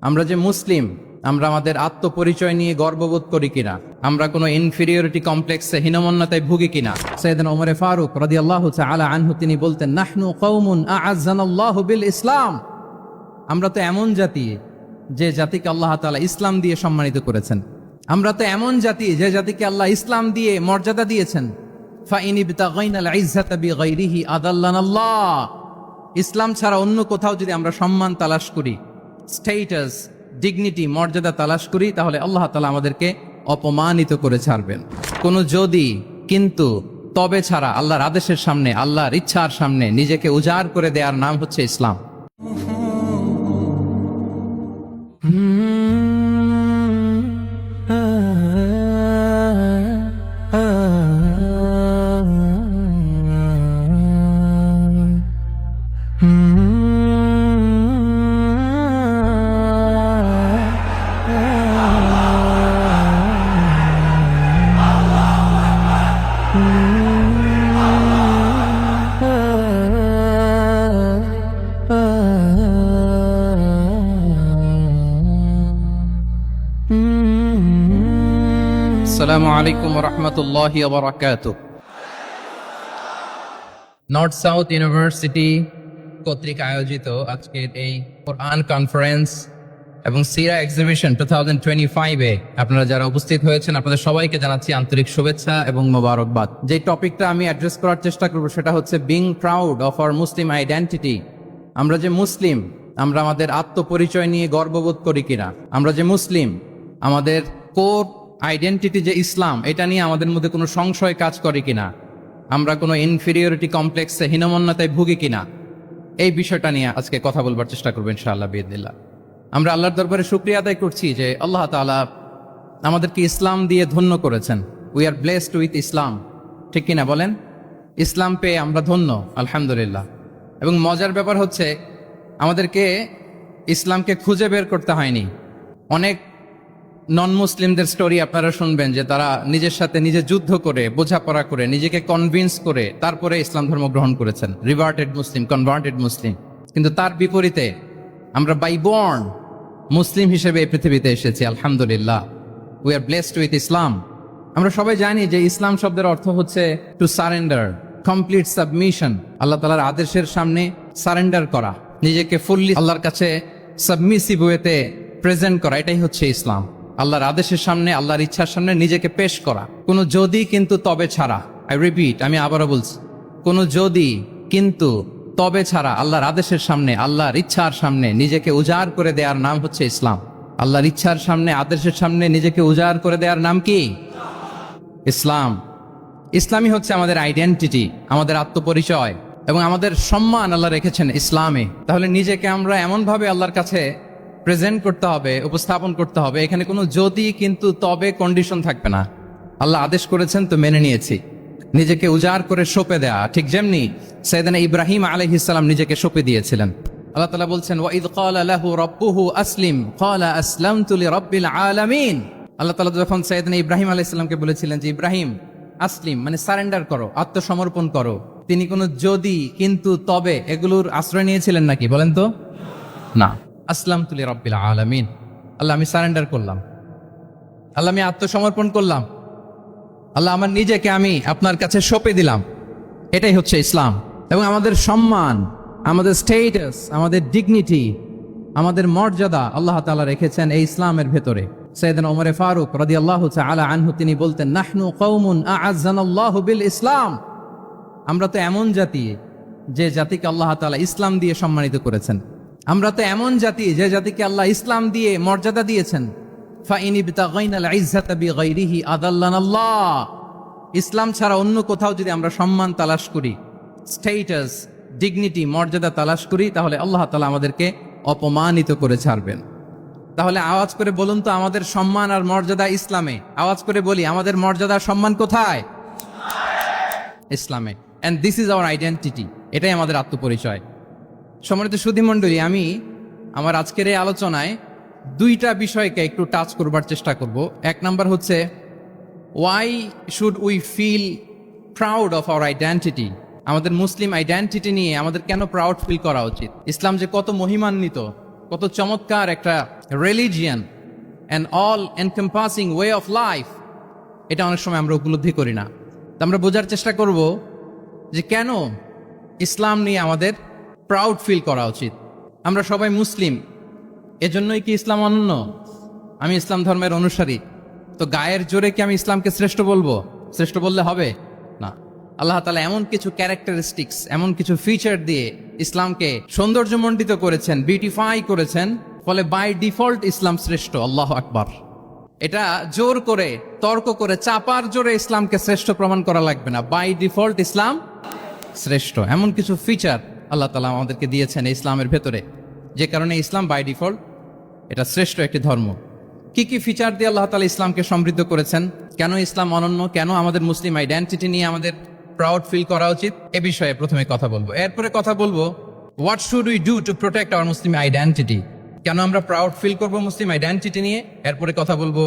আমরা যে মুসলিম, আমরা আমাদের আত্মপরিচয় নিয়ে গর্ববোধ করি কিনা, আমরা কোনো ইনফিরিয়রিটি কমপ্লেক্সে হীনমন্যতায় ভুগি কিনা। সাইয়েদনা ওমরে ফারুক রাদিয়াল্লাহু তাআলা আনহু তিনি বলতেন, নাহনু কওমুন আ'আজ্জানাল্লাহু বিল ইসলাম। আমরা তো এমন জাতি যে জাতিকে আল্লাহ তাআলা ইসলাম দিয়ে সম্মানিত করেছেন। আমরা তো এমন জাতি যে জাতিকে আল্লাহ ইসলাম দিয়ে মর্যাদা দিয়েছেন। ফাইন ইবতাগাইনাল ইজ্জাতা বিগাইরিহি আদাল্লানাল্লাহ। ইসলাম ছাড়া অন্য কোথাও যদি আমরা সম্মান তালাশ করি, স্ট্যাটাস, ডিগনিটি, মর্যাদা তালাশ করি, তাহলে আল্লাহ তাআলা আমাদেরকে অপমানিত করে ছাড়বেন। কোনো যদি, কিন্তু, তবে ছাড়া আল্লাহর আদেশের সামনে, আল্লাহর ইচ্ছার সামনে নিজেকে উজাড় করে দেওয়ার নাম হচ্ছে ইসলাম। আসসালামু আলাইকুম ওয়া রাহমাতুল্লাহি ওয়া বারাকাতুহু। নর্থ সাউথ ইউনিভার্সিটি কর্তৃক আয়োজিত আজকের এই কোরআন কনফারেন্স এবং সিরা এক্সিবিশন 2025-এ আপনারা যারা উপস্থিত হয়েছেন, আপনাদের সবাইকে জানাচ্ছি আন্তরিক শুভেচ্ছা এবং মোবারকবাদ। যে টপিকটা আমি অ্যাড্রেস করার চেষ্টা করব সেটা হচ্ছে being proud of our Muslim identity. আমরা যে মুসলিম, আমরা আমাদের আত্মপরিচয় নিয়ে গর্ববোধ করি কিনা। আমরা যে মুসলিম, আমাদের কোর আইডেন্টিটি যে ইসলাম, এটা নিয়ে আমাদের মধ্যে কোনো সংশয় কাজ করে কিনা, আমরা কোনো ইনফিরিয়রিটি কমপ্লেক্সে হীনমন্যতায় ভুগি কিনা, এই বিষয়টা নিয়ে আজকে কথা বলবার চেষ্টা করবো ইনশাআল্লাহ বিইذনিল্লাহ। আমরা আল্লাহর দরবারে শুকরিয়া আদায় করছি যে আল্লাহ তাআলা আমাদেরকে ইসলাম দিয়ে ধন্য করেছেন। উই আর ব্লেসড উইথ ইসলাম, ঠিক কিনা বলেন? ইসলাম পেয়ে আমরা ধন্য, আলহামদুলিল্লাহ। এবং মজার ব্যাপার হচ্ছে আমাদেরকে ইসলামকে খুঁজে বের করতে হয়নি। অনেক নন মুসলিমদের স্টোরি আপনারা শুনবেন যে তারা নিজের সাথে নিজে যুদ্ধ করে, বোঝাপড়া করে, নিজেকে কনভিন্স করে তারপরে ইসলাম ধর্ম গ্রহণ করেছেন, রিভার্টেড মুসলিম, কনভার্টেড মুসলিম। কিন্তু তার বিপরীতে আমরা বাই বর্ন মুসলিম হিসেবে এই পৃথিবীতে এসেছি, আলহামদুলিল্লাহ। উই আর ব্লেসড উইথ ইসলাম। আমরা সবাই জানি যে ইসলাম শব্দের অর্থ হচ্ছে টু সারেন্ডার, কমপ্লিট সাবমিশন। আল্লাহ তাআলার আদেশের সামনে সারেন্ডার করা, নিজেকে ফুললি আল্লাহর কাছে সাবমিসিভ ওয়েতে প্রেজেন্ট করা, এটাই হচ্ছে ইসলাম। আল্লাহর আদেশের সামনে, আল্লাহর ইচ্ছার সামনে নিজেকে পেশ করা। কোনো যদি, কিন্তু, তবে ছাড়া। আই রিপিট, আমি আবারও বলছি, কোনো যদি, কিন্তু, তবে ছাড়া আল্লাহর আদেশের সামনে, আল্লাহর ইচ্ছার সামনে নিজেকে উজাড় করে দেওয়ার নাম হচ্ছে ইসলাম। আল্লাহর ইচ্ছার সামনে, আদেশের সামনে নিজেকে উজাড় করে দেওয়ার নাম কি? ইসলাম। ইসলামই হচ্ছে আমাদের আইডেন্টিটি, আমাদের আত্মপরিচয় এবং আমাদের সম্মান আল্লাহ রেখেছেন ইসলামে। তাহলে নিজেকে আমরা এমনভাবে আল্লাহর কাছে প্রেজেন্ট করতে হবে, উপস্থাপন করতে হবে, এখানে কোনো যদি, কিন্তু, তবে কন্ডিশন থাকবে না। আল্লাহ আদেশ করেছেন তো মেনে নিয়েছি। নিজেকে উজাড় করে সঁপে দেয়া, ঠিক যেমনি সাইয়েদনা ইব্রাহিম আলাইহিস সালাম নিজেকে সঁপে দিয়েছিলেন। আল্লাহ তাআলা বলছেন, ওয়া ইয ক্বালা লাহু রাব্বুহু আসলিম ক্বালা আসলামতু লিরাব্বিল আলামিন। আল্লাহ তাআলা যখন সাইয়েদনা ইব্রাহিম আলাইহিস সালামকে বলেছিলেন যে ইব্রাহিম আসলিম, মানে সারেন্ডার করো, আত্মসমর্পণ করো, তিনি কোনো যদি, কিন্তু, তবে এগুলোর আশ্রয় নিয়েছিলেন নাকি? বলেন তো না। আসলামতু লিরাব্বিল আলামিন, আল্লাহ আমি সারেন্ডার করলাম, আল্লাহ আমি আত্মসমর্পণ করলাম, আল্লাহ আমার নিজেকে আমি আপনার কাছে সঁপে দিলাম। এটাই হচ্ছে ইসলাম। এবং আমাদের সম্মান, আমাদের স্ট্যাটাস, আমাদের ডিগনিটি, আমাদের মর্যাদা আল্লাহ তাআলা রেখেছেন এই ইসলামের ভেতরে। সাইয়েদনা ওমরে ফারুক রাদিয়াল্লাহু তাআলা আনহু তিনি বলতেন, নাহনু কওমুন আ'আজ্জানাল্লাহু বিল ইসলাম। আমরা তো এমন জাতি যে জাতিকে আল্লাহ তাআলা ইসলাম দিয়ে সম্মানিত করেছেন। আমরা তো এমন জাতি যে জাতিকে আল্লাহ ইসলাম দিয়ে মর্যাদা দিয়েছেন। ফাইন ইবতাগাইনাল ইজ্জাতা বিগাইরিহি আদাল্লানাল্লাহ। ইসলাম ছাড়া অন্য কোথাও যদি আমরা সম্মান তালাশ করি, স্ট্যাটাস, ডিগনিটি, মর্যাদা তালাশ করি, তাহলে আল্লাহ তাআলা আমাদেরকে অপমানিত করে ছাড়বেন। তাহলে আওয়াজ করে বলুন তো, আমাদের সম্মান আর মর্যাদা ইসলামে। আওয়াজ করে বলি, আমাদের মর্যাদা সম্মান কোথায়? ইসলামে। And this is our identity. এটাই আমাদের আত্মপরিচয়। সম্মানিত সুধীমণ্ডলী, আমি আমার আজকের এই আলোচনায় দুইটা বিষয়কে একটু টাচ করবার চেষ্টা করব। এক নাম্বার হচ্ছে, why should we feel proud of our identity. আমাদের মুসলিম আইডেন্টিটি নিয়ে আমাদের কেন প্রাউড ফিল করা উচিত? ইসলাম যে কত মহিমান্বিত, কত চমৎকার একটা religion and all encompassing way of life, এটা অনেক সময় আমরা উপলব্ধি করি না। তো আমরা বোঝার চেষ্টা করব যে কেন ইসলাম নিয়ে আমাদের প্রাউড ফিল করা উচিত। আমরা সবাই মুসলিম, এজন্যই কি ইসলাম অনন্য? আমি ইসলাম ধর্মের অনুসারী, তো গায়ের জোরে কি আমি ইসলামকে শ্রেষ্ঠ বলবো? শ্রেষ্ঠ বললে হবে না। আল্লাহ তাআলা এমন কিছু ক্যারেক্টারিস্টিক্স, এমন কিছু ফিচার দিয়ে ইসলামকে সৌন্দর্যমণ্ডিত করেছেন, বিউটিফাই করেছেন, ফলে বাই ডিফল্ট ইসলাম শ্রেষ্ঠ। আল্লাহু আকবার। এটা জোর করে, তর্ক করে, চাপার জোরে ইসলামকে শ্রেষ্ঠ প্রমাণ করা লাগবে না। বাই ডিফল্ট ইসলাম শ্রেষ্ঠ। এমন কিছু ফিচার আল্লাহ তাআলা আমাদেরকে দিয়েছেন ইসলামের ভেতরে, যে কারণে ইসলাম বাই ডিফল্ট এটা শ্রেষ্ঠ একটি ধর্ম। কি কি ফিচার দিয়ে আল্লাহ তাআলা ইসলামকে সমৃদ্ধ করেছেন, কেন ইসলাম অনন্য, কেন আমাদের মুসলিম আইডেন্টিটি নিয়ে আমাদের প্রাউড ফিল করা উচিত, এ বিষয়ে প্রথমে কথা বলবো। এরপরে কথা বলবো what should we do to protect our Muslim identity, কেন আমরা প্রাউড ফিল করব মুসলিম আইডেন্টিটি নিয়ে। এরপরে কথা বলবো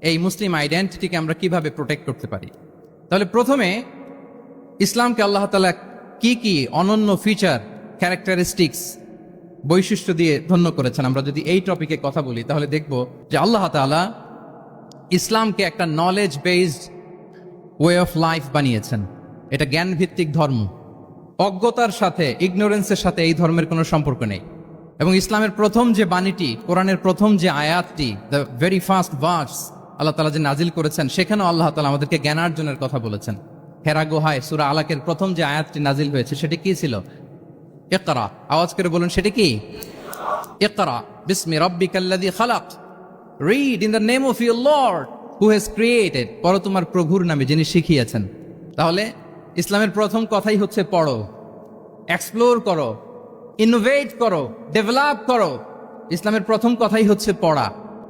এই মুসলিম আইডেন্টিটিকে আমরা কিভাবে প্রোটেক্ট করতে পারি। তাহলে প্রথমে ইসলামকে আল্লাহ তাআলা কি কি অনন্য ফিচার, ক্যারেক্টারিস্টিক্স, বৈশিষ্ট্য দিয়ে ধন্য করেছেন। আমরা যদি এই টপিকে কথা বলি তাহলে দেখব যে আল্লাহ তাআলা ইসলামকে একটা knowledge based way of life বানিয়েছেন। এটা জ্ঞান ভিত্তিক ধর্ম। অজ্ঞতার সাথে, ইগনোরেন্সের সাথে এই ধর্মের কোনো সম্পর্ক নেই। এবং ইসলামের প্রথম যে বাণীটি, কোরআনের প্রথম যে আয়াতটি, দ্য ভেরি ফার্স্ট ভার্স আল্লাহ তাআলা যে নাজিল করেছেন, সেখানেও আল্লাহ তাআলা আমাদেরকে জ্ঞানার্জনের কথা বলেছেন। হেরা গুহায় সূরা আলাকের প্রথম যে আয়াতটি নাজিল হয়েছে সেটি কি ছিল? ইকরা। আওয়াজ করে বলুন, সেটি কি? ইকরা বিসমি রাব্বিকাল্লাযী খালাক, read in the name of your Lord who has created, পড়ো তোমার প্রভুর নামে যিনি শিখিয়েছেন। তাহলে ইসলামের প্রথম কথাই হচ্ছে পড়ো, এক্সপ্লোর করো, ইনোভেট করো, ডেভেলপ করো। ইসলামের প্রথম কথাই হচ্ছে পড়া।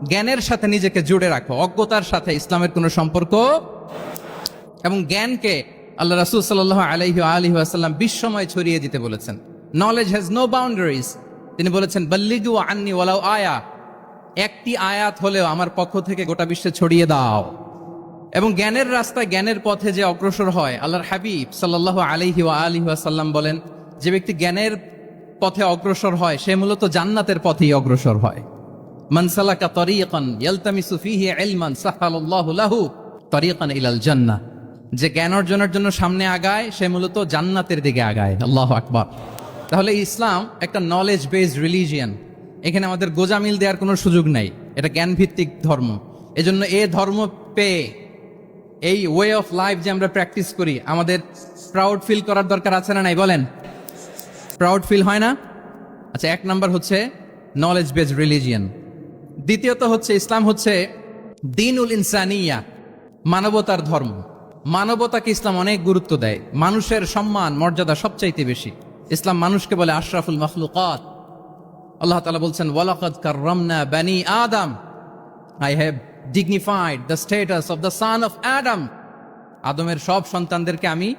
জ্ঞানের সাথে নিজেকে জুড়ে রাখো, অজ্ঞতার সাথে ইসলামের কোনো সম্পর্ক। এবং জ্ঞানকে আল্লাহ রাসূল সাল্লাল্লাহু আলাইহি ওয়াসাল্লাম বিশ্বময় ছড়িয়ে দিতে বলেছেন। Knowledge has no boundaries. তিনি বলেছেন বাল্লিগু আন্নি ওয়ালাউ আয়া, একটি আয়াত হলেও আমার পক্ষ থেকে গোটা বিশ্বে ছড়িয়ে দাও। এবং জ্ঞানের রাস্তায়, জ্ঞানের পথে যে অগ্রসর হয়, আল্লাহর হাবিব সাল্লাল্লাহু আলাইহি ওয়াসাল্লাম বলেন, যে ব্যক্তি জ্ঞানের পথে অগ্রসর হয় সে মূলত জান্নাতের পথেই অগ্রসর হয়। মান সালাকা তরিকান ইয়ালতামিসু ফীহি ইলমান সাহালাল্লাহু লাহু তরিকান ইলাল জান্নাহ, যে জ্ঞান অর্জনের জন্য সামনে আগায় সে মূলত জান্নাতের দিকে আগায়। আল্লাহু আকবার। তাহলে ইসলাম একটা নলেজ বেসড রিলিজিয়ান। এখানে আমাদের গোজামিল দেওয়ার কোনো সুযোগ নাই, এটা জ্ঞান ভিত্তিক ধর্ম। এজন্য এই ধর্ম পেয়ে, এই ওয়ে অফ লাইফ যে আমরা প্র্যাকটিস করি, আমাদের প্রাউড ফিল করার দরকার আছে না নাই? বলেন, প্রাউড ফিল হয় না? আচ্ছা, এক নাম্বার হচ্ছে নলেজ বেসড রিলিজিয়ান। দ্বিতীয়ত হচ্ছে ইসলাম হচ্ছে দ্বীনুল ইনসানিয়া, মানবতার ধর্ম। মানবতাকে ইসলাম অনেক গুরুত্ব দেয়। মানুষের সম্মান, মর্যাদা সবচাইতে বেশি। ইসলাম মানুষকে বলে আশরাফুল মাখলুকাত। আল্লাহ তাআলা বলছেন ওয়ালাকাদ কাররামনা বানি আদম, I have dignified the status of the son of Adam. আদমের সব সন্তানদেরকে আমি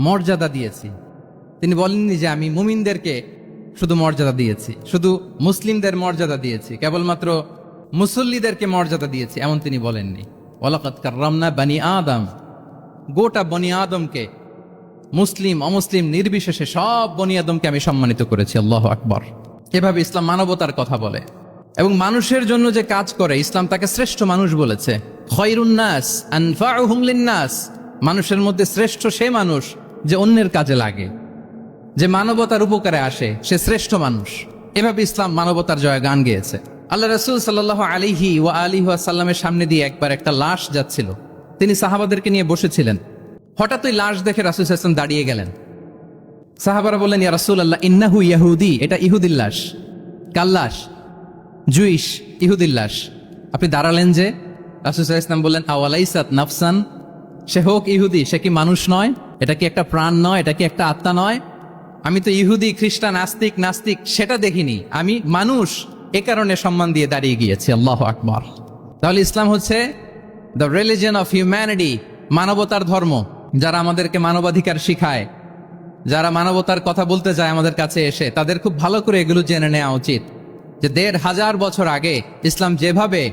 মর্যাদা দিয়েছি। তিনি বলেননি যে আমি মুমিনদেরকে শুধু মর্যাদা দিয়েছি, শুধু মুসলিমদের মর্যাদা দিয়েছি, কেবলমাত্র মুসল্লিদেরকে মর্যাদা দিয়েছি, এমন তিনি বলেননি। ওয়ালাকাদ কাররামনা বানি আদম, গোটা বনি আদমকে, মুসলিম অমুসলিম নির্বিশেষে সব বনি আদমকে আমি সম্মানিত করেছি। আল্লাহু আকবার। এভাবে ইসলাম মানবতার কথা বলে এবং মানুষের জন্য যে কাজ করে, ইসলাম তাকে শ্রেষ্ঠ মানুষ বলেছে। খায়রুন নাস আনফাউহুম লিন-নাস, মানুষের মধ্যে শ্রেষ্ঠ সে মানুষ যে অন্যের কাজে লাগে, যে মানবতার উপকারে আসে, সে শ্রেষ্ঠ মানুষ। এভাবে ইসলাম মানবতার জয়গান গেয়েছে। আল্লাহ রাসূল সাল্লাল্লাহু আলাইহি ওয়াসাল্লামের সামনে দিয়ে একবার একটা লাশ যাচ্ছিল। তিনি সাহাবাদেরকে নিয়ে বসেছিলেন। হঠাৎ ওই লাশ দেখে রাসূল সাল্লাল্লাহু আলাইহি ওয়াসাল্লাম দাঁড়িয়ে গেলেন। সাহাবারা বললেন, ইয়া রাসূলুল্লাহ, ইন্নাহু ইয়াহুদি, এটা ইহুদির লাশ। কার লাশ? জুইশ, ইহুদির লাশ। আপনি দাঁড়ালেন যে? রাসূল সাল্লাল্লাহু আলাইহি ওয়াসাল্লাম বললেন, আওয়ালাইসাত নাফসান, সে হোক ইহুদি, সে কি মানুষ নয়? এটা কি একটা প্রাণ নয়? এটা কি একটা আত্মা নয়? আমি তো ইহুদি, খ্রিস্টান, আস্তিক, নাস্তিক সেটা দেখিনি, আমি মানুষ, এ কারণে সম্মান দিয়ে দাঁড়িয়ে গিয়েছি। আল্লাহু আকবার। তাহলে ইসলাম হচ্ছে দ্য রিলিজিয়ন অফ হিউম্যানিটি, মানবতার ধর্ম। যারা আমাদেরকে মানবাধিকার শিখায়, যারা মানবতার কথা বলতে যায় আমাদের কাছে এসে, তাদের খুব ভালো করে এগুলো জেনে নেওয়া উচিত যে ১৫০০ বছর আগে ইসলাম যেভাবে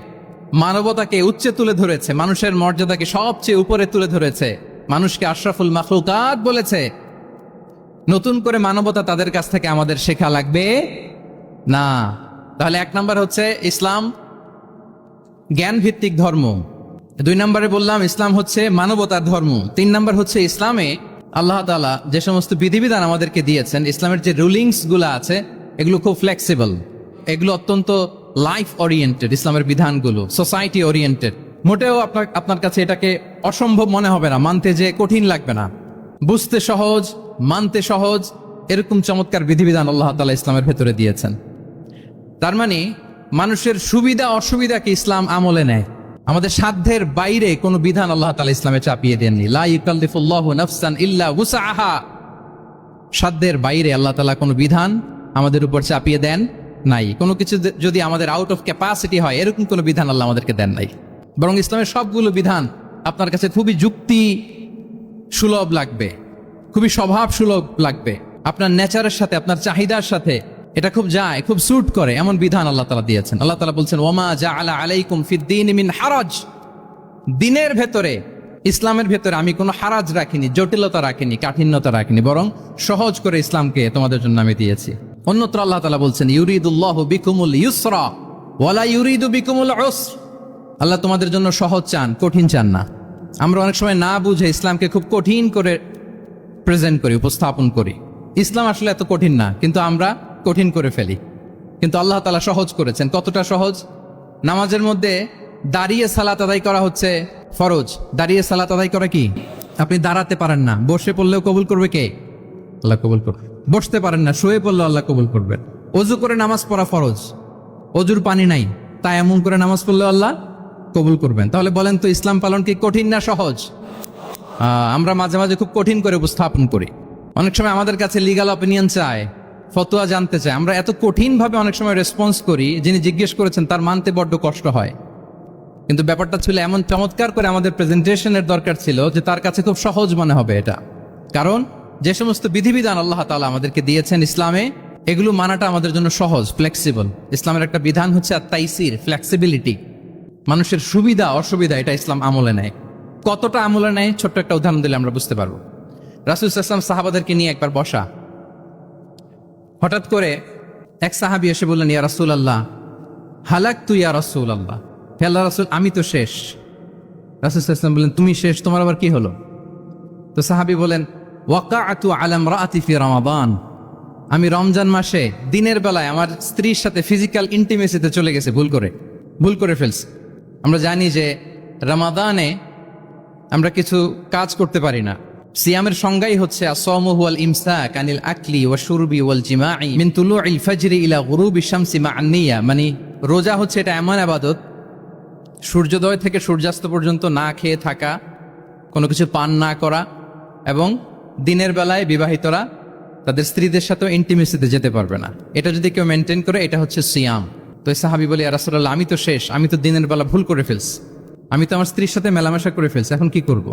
মানবতাকে উচ্চে তুলে ধরেছে, মানুষের মর্যাদাকে সবচেয়ে উপরে তুলে ধরেছে, মানুষকে আশরাফুল মাখলুকাত বলেছে, নতুন করে মানবতা তাদের কাছ থেকে আমাদের শেখা লাগবে না। তাহলে 1 নাম্বার হচ্ছে ইসলাম জ্ঞান ভিত্তিক ধর্ম, 2 নম্বরে বললাম ইসলাম হচ্ছে মানবতার ধর্ম, 3 নাম্বার হচ্ছে ইসলামে আল্লাহ তাআলা যে সমস্ত বিধিবিধান আমাদেরকে দিয়েছেন, ইসলামের যে রুলিংস গুলো আছে এগুলো খুব ফ্লেক্সিবল, এগুলো অত্যন্ত লাইফ ওরিয়েন্টেড, ইসলামের বিধানগুলো সোসাইটি ওরিয়েন্টেড। মোটেও আপনার কাছে এটাকে অসম্ভব মনে হবে না, মানতে যে কঠিন লাগবে না, বুঝতে সহজ, মানতে সহজ, এরকম চমৎকার বিধিবিধান আল্লাহ তাআলা ইসলামের ভেতরে দিয়েছেন। তার মানে মানুষের সুবিধা অসুবিধাকে ইসলাম আমলে নেয়, আমাদের সাধ্যের বাইরে কোনো বিধান আল্লাহ তাআলা ইসলামে চাপিয়ে দেননি। লা ইউকাল্লিফুল্লাহু নাফসান ইল্লা উসআহা, সাধ্যের বাইরে আল্লাহ তাআলা কোনো বিধান আমাদের উপর চাপিয়ে দেন নাই। কোনো কিছু যদি আমাদের আউট অফ ক্যাপাসিটি হয়, এরকম কোনো বিধান আল্লাহ আমাদেরকে দেন নাই। বরং ইসলামের সবগুলো বিধান আপনার কাছে খুবই যুক্তি সুলভ লাগবে, খুবই স্বভাব সুলভ লাগবে, আপনার নেচারের সাথে, আপনার চাহিদার সাথে এটা খুব যায়, খুব স্যুট করে, এমন বিধান আল্লাহ তাআলা দিয়েছেন। আল্লাহ তাআলা বলছেন ওয়ামা জাআলা আলাইকুম ফিদ-দীন মিন হারাজ, দিনের ভেতরে, ইসলামের ভেতরে আমি কোনো হারাজ রাখিনি, জটিলতা রাখিনি, কাঠিন্যতা রাখিনি, বরং সহজ করে ইসলামকে তোমাদের জন্য আমি দিয়েছি। অন্যত্র আল্লাহ তাআলা বলছেন ইউরিদুল্লাহু বিকুমুল ইউসরা ওয়ালা ইউরিদু বিকুমুল উসর, আল্লাহ তোমাদের জন্য সহজ চান, কঠিন চান না। আমরা অনেক সময় না বুঝে ইসলামকে খুব কঠিন করে প্রেজেন্ট করি, উপস্থাপন করি। ইসলাম আসলে এত কঠিন না, কিন্তু আমরা কঠিন করে ফেলি। কিন্তু আল্লাহ তাআলা সহজ করেছেন। কতটা সহজ? নামাজের মধ্যে দাঁড়িয়ে সালাত আদায় করা হচ্ছে ফরজ। দাঁড়িয়ে সালাত আদায় করা কি? আপনি দাঁড়াতে পারেন না, বসে পড়লেও কবুল করবে কে? আল্লাহ কবুল করবে। বসতে পারেন না, শুয়ে পড়লেও আল্লাহ কবুল করবেন। অজু করে নামাজ পড়া ফরজ, অজুর পানি নাই, তাই এমন করে নামাজ পড়লেও আল্লাহ কবুল করবেন। তাহলে বলেন তো ইসলাম পালন কি কঠিন না সহজ? আমরা মাঝে মাঝে খুব কঠিন করে উপস্থাপন করি। অনেক সময় আমাদের কাছে লিগ্যাল অপিনিয়ন চায়, ফতোয়া জানতে চায়, আমরা এত কঠিন ভাবে অনেক সময় রেসপন্স করি, যিনি জিজ্ঞেস করেছেন তার মানতে বড্ড কষ্ট হয়। কিন্তু ব্যাপারটা ছিল এমন চমৎকার করে আমাদের প্রেজেন্টেশনের দরকার ছিল যে তার কাছে খুব সহজ মনে হবে এটা। কারণ যে সমস্ত বিধিবিধান আল্লাহ তাআলা আমাদেরকে দিয়েছেন ইসলামে, এগুলো মানাটা আমাদের জন্য সহজ, ফ্লেক্সিবল। ইসলামের একটা বিধান হচ্ছে আত-তাইসির, ফ্লেক্সিবিলিটি, মানুষের সুবিধা অসুবিধা এটা ইসলাম আমলে নেয়। কতটা আমলে নেয় ছোট্ট একটা উদাহরণ দিলে আমরা বুঝতে পারবো। রাসূল সাল্লাল্লাহু আলাইহি ওয়াসাল্লাম সাহাবাদেরকে নিয়ে একবার বসা, হঠাৎ করে এক সাহাবী এসে বললেন ইয়া রাসূলুল্লাহ হালাকতু ইয়া রাসূলুল্লাহ, হে আল্লাহর রাসূল আমি তো শেষ। রাসূল সাল্লাল্লাহু আলাইহি ওয়াসাল্লাম বললেন তুমি শেষ, তোমার আবার কি হলো? তো সাহাবী বলেন ওয়াকাআতু আলা ইমরাআতি ফি রমাদান, আমি রমজান মাসে দিনের বেলায় আমার স্ত্রীর সাথে ফিজিক্যাল ইন্টিমেসিতে চলে গেছে, ভুল করে ফেলছি। আমরা জানি যে রমাদানে আমরা কিছু কাজ করতে পারি না। সিয়ামের সংজ্ঞাই হচ্ছে আসওমু হুয়াল ইমসাক আনিল আকলি ওয়া শুরবি ওয়াল জিমাই মিন তুলুইল ফাজরি ইলা গুরুবিশ শামসি মা'আন নিয়া, মানে রোজা হচ্ছে এটা এমন ইবাদত, সূর্যোদয় থেকে সূর্যাস্ত পর্যন্ত না খেয়ে থাকা, কোনো কিছু পান না করা, এবং দিনের বেলায় বিবাহিতরা তাদের স্ত্রীদের সাথেও ইন্টিমেসিতে যেতে পারবে না। এটা যদি কেউ মেনটেন করে এটা হচ্ছে সিয়াম। তো সাহাবী বলে ইয়া রাসূলুল্লাহ আমি তো শেষ, আমি তো দিনের বেলা ভুল করে ফেলছি, আমি তো আমার স্ত্রীর সাথে মেলামেশা করে ফেলছি, এখন কি করব?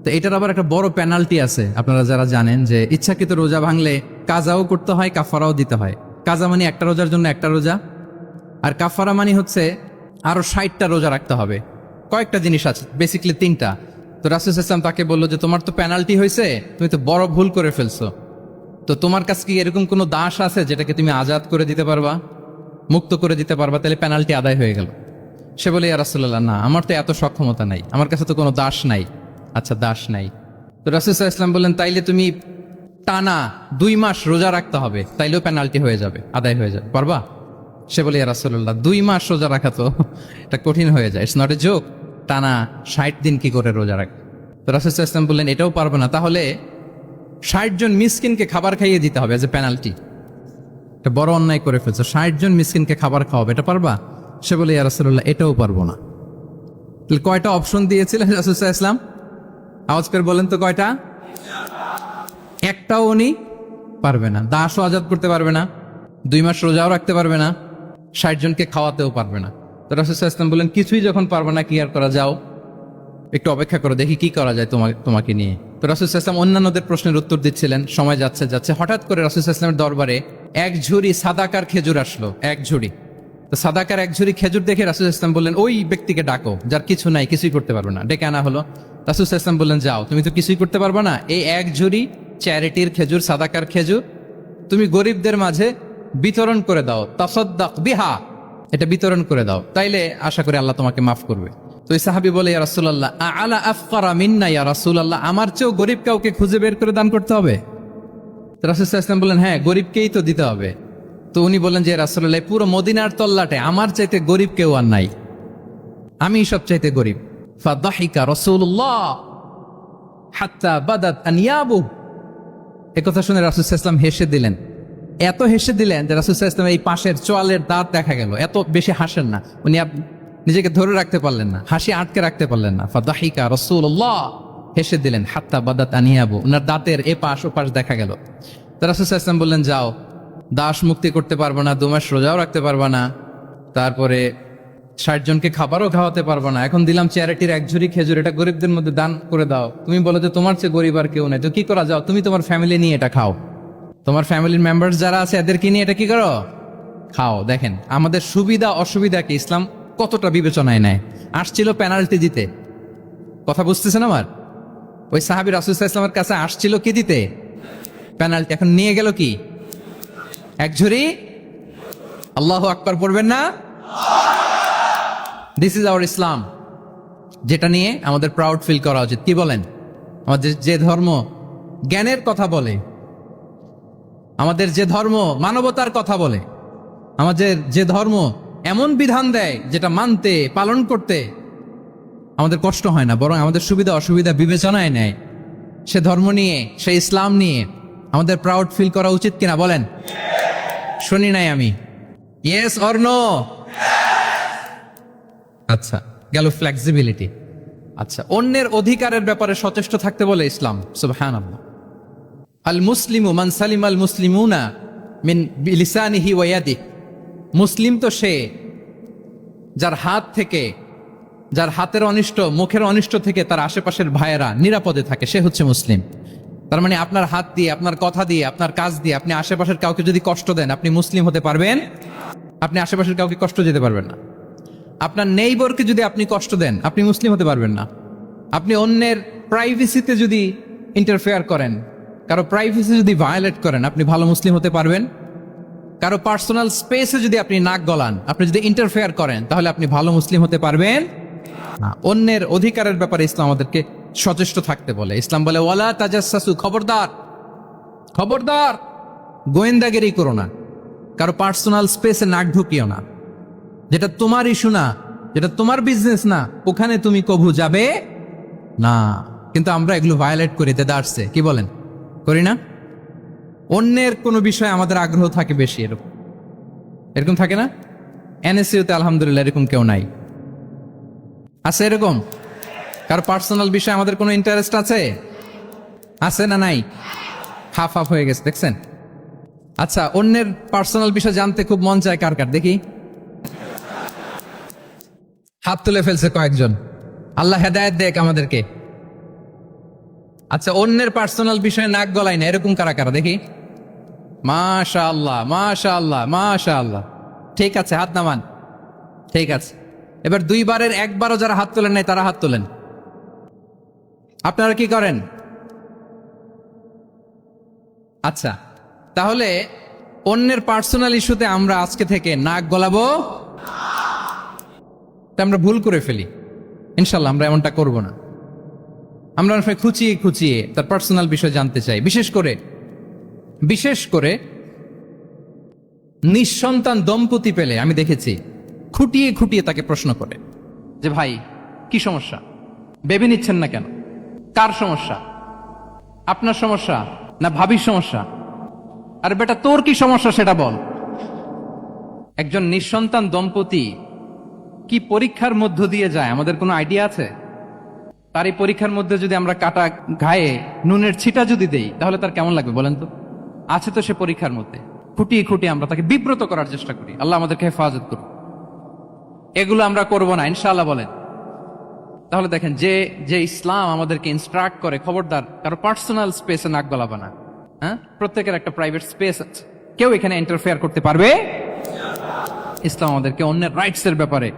তো এটার আবার একটা বড় পেনাল্টি আছে। আপনারা যারা জানেন যে ইচ্ছাকৃত রোজা ভাঙলে কাজাও করতে হয়, কাফারাও দিতে হয়। কাজা মানে একটা রোজার জন্য একটা রোজা, আর কাফারা মানে হচ্ছে আরো 60টা রোজা রাখতে হবে। কয়েকটা জিনিস আছে, বেসিক্যালি 3টা। তো রাসূল সাল্লাল্লাহু আলাইহি ওয়াসাল্লাম তাকে বললো যে তোমার তো পেনাল্টি হয়েছে, তুমি তো বড় ভুল করে ফেলছো, তো তোমার কাছে কি এরকম কোনো দাস আছে যেটাকে তুমি আজাদ করে দিতে পারবা, মুক্ত করে দিতে পারবা, তাহলে পেনাল্টি আদায় হয়ে গেল। সে বলে ইয়া রাসূলুল্লাহ না, আমার তো এত সক্ষমতা নাই, আমার কাছে তো কোনো দাস নাই। আচ্ছা দাস নাই, তো রাসূল সাল্লাল্লাহু আলাইহি ওয়াসাল্লাম বললেন তাইলে তুমি টানা 2 মাস রোজা রাখতে হবে, তাইলেও পেনাল্টি হয়ে যাবে, আদায় হয়ে যাবে, পারবা? সে বলে ইয়া রাসূলুল্লাহ 2 মাস রোজা রাখা তো এটা কঠিন হয়ে যায়, ইটস নট এ জোক, টানা 60 দিন কি করে রোজা রাখ? তো রাসূল সাল্লাল্লাহু আলাইহি ওয়াসাল্লাম বললেন এটাও পারবে না, তাহলে 60 জন মিসকিনকে খাবার খাইয়ে দিতে হবে এজ এ পেনাল্টি। এটা বড় অন্যায় করে ফেলছো, 60 জন মিসকিনকে খাবার খাওয়াবে, এটা পারবা? সে বলে ইয়া রাসূলুল্লাহ এটাও পারবো না। তাহলে কয়টা অপশন দিয়েছিলেন রাসূল সাল্লাল্লাহু আলাইহি ওয়াসাল্লাম? আওয়াজ করে বলেন তো কয়টা? একটাও উনি পারবে না। দাসও আজাদ করতে পারবে না, 2 মাস রোজাও রাখতে পারবে না, 60 জনকে খাওয়াতেও পারবে না। তো রাসূল সাল্লাল্লাহু আলাইহি ওয়াসাল্লাম বলেন কিছুই যখন পারবে না, কি আর করা, যাও একটু অপেক্ষা করো, দেখি কি করা যায় তোমাকে নিয়ে। তো রাসূল সাল্লাল্লাহু আলাইহি ওয়াসাল্লাম অন্যান্যদের প্রশ্নের উত্তর দিচ্ছিলেন, সময় যাচ্ছে হঠাৎ করে রাসূল সাল্লাল্লাহু আলাইহি ওয়াসাল্লামের দরবারে এক ঝুড়ি সাদাকার খেজুর আসলো, এক ঝুড়ি। তো সাদাকার এক ঝুড়ি খেজুর দেখে রাসূল সাল্লাল্লাহু আলাইহি ওয়াসাল্লাম বললেন ওই ব্যক্তিকে ডাকো যার কিছু নাই, কিছুই করতে পারবে না। ডেকে আনা হলো। রাসূল সাল্লাল্লাহু আলাইহি ওয়াসাল্লাম বললেন যাও, তুমি তো কিছুই করতে পারবে না, এই এক ঝুড়ি চ্যারিটির খেজুর, সাদাকার খেজুর তুমি গরিবদের মাঝে বিতরণ করে দাও, তাসাদ্দাক বিহা, এটা বিতরণ করে দাও, তাইলে আশা করি আল্লাহ তোমাকে মাফ করবে। তো এই সাহাবী বলে, ইয়া রাসূলুল্লাহ আলা আফকারা মিন্না ইয়া রাসূলুল্লাহ, আমার চেয়েও গরিব কাউকে খুঁজে বের করে দান করতে হবে? তো রাসূল সাল্লাল্লাহু আলাইহি ওয়াসাল্লাম বললেন, হ্যাঁ, গরিবকেই তো দিতে হবে। তো উনি বললেন যে রাসূলুল্লাহ, পুরো মদিনার তল্লাটে আমার চাইতে গরিব কেউ আর নাই, আমি সবচাইতে গরিব। ফাদাহিকা রাসূলুল্লাহ হাত্তা বাদাত আনিয়াবু, একথা শুনে রাসূল সাল্লাল্লাহু আলাইহি ওয়াসাল্লাম হেসে দিলেন। এত হেসে দিলেন যে রাসূল সাল্লাল্লাহু আলাইহি ওয়াসাল্লাম এই পাশের চোয়ালের দাঁত দেখা গেল। এত বেশি হাসেন না উনি, নিজেকে ধরে রাখতে পারলেন না, হাসি আটকে রাখতে পারলেন না। ফাদাহিকা রাসূলুল্লাহ, হেসে দিলেন। হাত্তা বাদাত আনিয়াবু, ওনার দাঁতের এপাশ ওপাশ দেখা গেল। তো রাসূল সাল্লাল্লাহু আলাইহি ওয়াসাল্লাম বললেন, যাও, দাস মুক্তি করতে পারবো না, 2 মাস রোজাও রাখতে পারবা না, তারপরে 60 জনকে খাবারও খাওয়াতে পারবো না, এখন দিলাম চ্যারিটির 1 ঝুড়ি খেজুর, এটা গরিবদের মধ্যে দান করে দাও। তুমি বলো যে তোমার চেয়ে গরিব আর কেউ নাই, তো কি করা, যাও তুমি তোমার ফ্যামিলি নিয়ে এটা খাও, তোমার ফ্যামিলির মেম্বার্স যারা আছে এদেরকে নিয়ে এটা কি করো, খাও। দেখেন আমাদের সুবিধা অসুবিধাকে ইসলাম কতটা বিবেচনায় নেয়। আসছিল পেনাল্টি দিতে, কথা বুঝতেছেন আমার? ওই সাহাবী রাসূল সাল্লাল্লাহু আলাইহি ওয়াসাল্লামের কাছে আসছিল কি দিতে, পেনাল্টি, এখন নিয়ে গেল কি 1 ঝুড়ি। আল্লাহু আকবার পড়বেন না? দিস ইজ আওয়ার ইসলাম, যেটা নিয়ে আমাদের প্রাউড ফিল করা উচিত। কি বলেন? আমাদের যে ধর্ম জ্ঞানের কথা বলে, আমাদের যে ধর্ম মানবতার কথা বলে, আমাদের যে ধর্ম এমন বিধান দেয় যেটা মানতে পালন করতে আমাদের কষ্ট হয় না, বরং আমাদের সুবিধা অসুবিধা বিবেচনায় নেয়, সে ধর্ম নিয়ে, সে ইসলাম নিয়ে আমাদের প্রাউড ফিল করা উচিত কিনা বলেন? শুনি নাই আমি, ইয়েস অর নো? আচ্ছা, গেল ফ্লেক্সিবিলিটি। আচ্ছা, অন্যের অধিকারের ব্যাপারে সচেষ্ট থাকতে বলে ইসলাম। সুবহানাল্লাহ। আল মুসলিমু মান সালিম আল মুসলিমুনা মিন লিসানিহি ওয়া ইয়াদিহি, মুসলিম তো সে যার হাত থেকে, যার হাতের অনিষ্ট, মুখের অনিষ্ট থেকে তার আশেপাশের ভাইয়েরা নিরাপদে থাকে, সে হচ্ছে মুসলিম। তার মানে আপনার হাত দিয়ে, আপনার কথা দিয়ে, আপনার কাজ দিয়ে আপনি আশেপাশের কাউকে যদি কষ্ট দেন, আপনি মুসলিম হতে পারবেন? আপনি আশেপাশের কাউকে কষ্ট দিতে পারবেন না। আপনার নেইবরকে যদি আপনি কষ্ট দেন, আপনি মুসলিম হতে পারবেন না। আপনি অন্যের প্রাইভেসিতে যদি ইন্টারফেয়ার করেন, কারো প্রাইভেসি যদি ভায়োলেট করেন, আপনি ভালো মুসলিম হতে পারবেন? কারো পার্সোনাল স্পেসে যদি আপনি নাক গলান, আপনি যদি ইন্টারফেয়ার করেন, তাহলে আপনি ভালো মুসলিম হতে পারবেন না। অন্যের অধিকারের ব্যাপারে ইসলাম আমাদেরকে সচেষ্ট থাকতে বলে। ইসলাম বলে ওয়ালা তাজাসসু, খবরদার, খবরদার, গোয়েন্দাগিরি করো না, কারো পার্সোনাল স্পেসে নাক ঢুকিও না। যেটা তোমার ইস্যু না, যেটা তোমার বিজনেস না, ওখানে তুমি কভু যাবে না। কিন্তু আমরা এগুলো ভায়োলেট করি, দেদারসে, কি বলেন, করি না? অন্যের কোনো বিষয়ে আমাদের আগ্রহ থাকে বেশি, এরকম এরকম থাকে না? এনএসইউতে আলহামদুলিল্লাহ এরকম কেউ নাই, আছে এরকম? কারো পার্সোনাল বিষয়ে আমাদের কোনো ইন্টারেস্ট আছে? আছে না নাই? হাফ হাফ হয়ে গেছে, দেখছেন? আচ্ছা, অন্যের পার্সোনাল বিষয় জানতে খুব মন চায় কার কার, দেখি হাত তুলে ফেলছে কয়েকজন। আল্লাহ হেদায়েত দেখ আমাদেরকে। আচ্ছা, অন্যের পার্সোনাল বিষয়ে নাক গলাই না, এরকম কারা কারা, দেখি। মাশাআল্লাহ, মাশাআল্লাহ, মাশাআল্লাহ। ঠিক আছে, হাত নামান। ঠিক আছে, এবার 2 বারের 1 বারও যারা হাত তোলেন নাই তারা হাত তোলেন। আপনারা কি করেন? আচ্ছা, তাহলে অন্যের পার্সোনাল ইস্যুতে আমরা আজকে থেকে নাক গলাবো, আমরা ভুল করে ফেলি। ইনশাল্লাহ আমরা এমনটা করব না। আমরা অনেক সময় খুঁচিয়ে খুঁচিয়ে তার পার্সোনাল বিষয় জানতে চাই। বিশেষ করে নিঃসন্তান দম্পতি পেলে আমি দেখেছি খুঁটিয়ে খুঁটিয়ে তাকে প্রশ্ন করে যে ভাই কি সমস্যা, বেবি নিচ্ছেন না কেন, কার সমস্যা, আপনার সমস্যা না ভাবির সমস্যা, আরে বেটা তোর কি সমস্যা সেটা বল। একজন নিঃসন্তান দম্পতি কি পরীক্ষার মধ্য দিয়ে যায় আমাদের কোনো আইডিয়া আছে? তার এই পরীক্ষার মধ্যে যদি আমরা কাটা ঘায়ে নুনের ছিটা যদি দেই, তাহলে তার কেমন লাগবে বলেন তো? আছে তো সে পরীক্ষার মধ্যে, খুঁটিয়ে খুঁটিয়ে আমরা তাকে বিব্রত করার চেষ্টা করি। আল্লাহ আমাদেরকে হেফাজত করুন। এগুলো আমরা করব না ইনশাআল্লাহ, বলেন। তাহলে দেখেন, যে ইসলাম আমাদেরকে ইনস্ট্রাক্ট করে, খবরদার কারো পার্সোনাল স্পেসে নাক গলাবা না। হ্যাঁ, প্রত্যেকের একটা প্রাইভেট স্পেস আছে, কেউ এখানে ইন্টারফেয়ার করতে পারবে। ইসলাম আমাদেরকে অন্যের রাইটস এর ব্যাপারে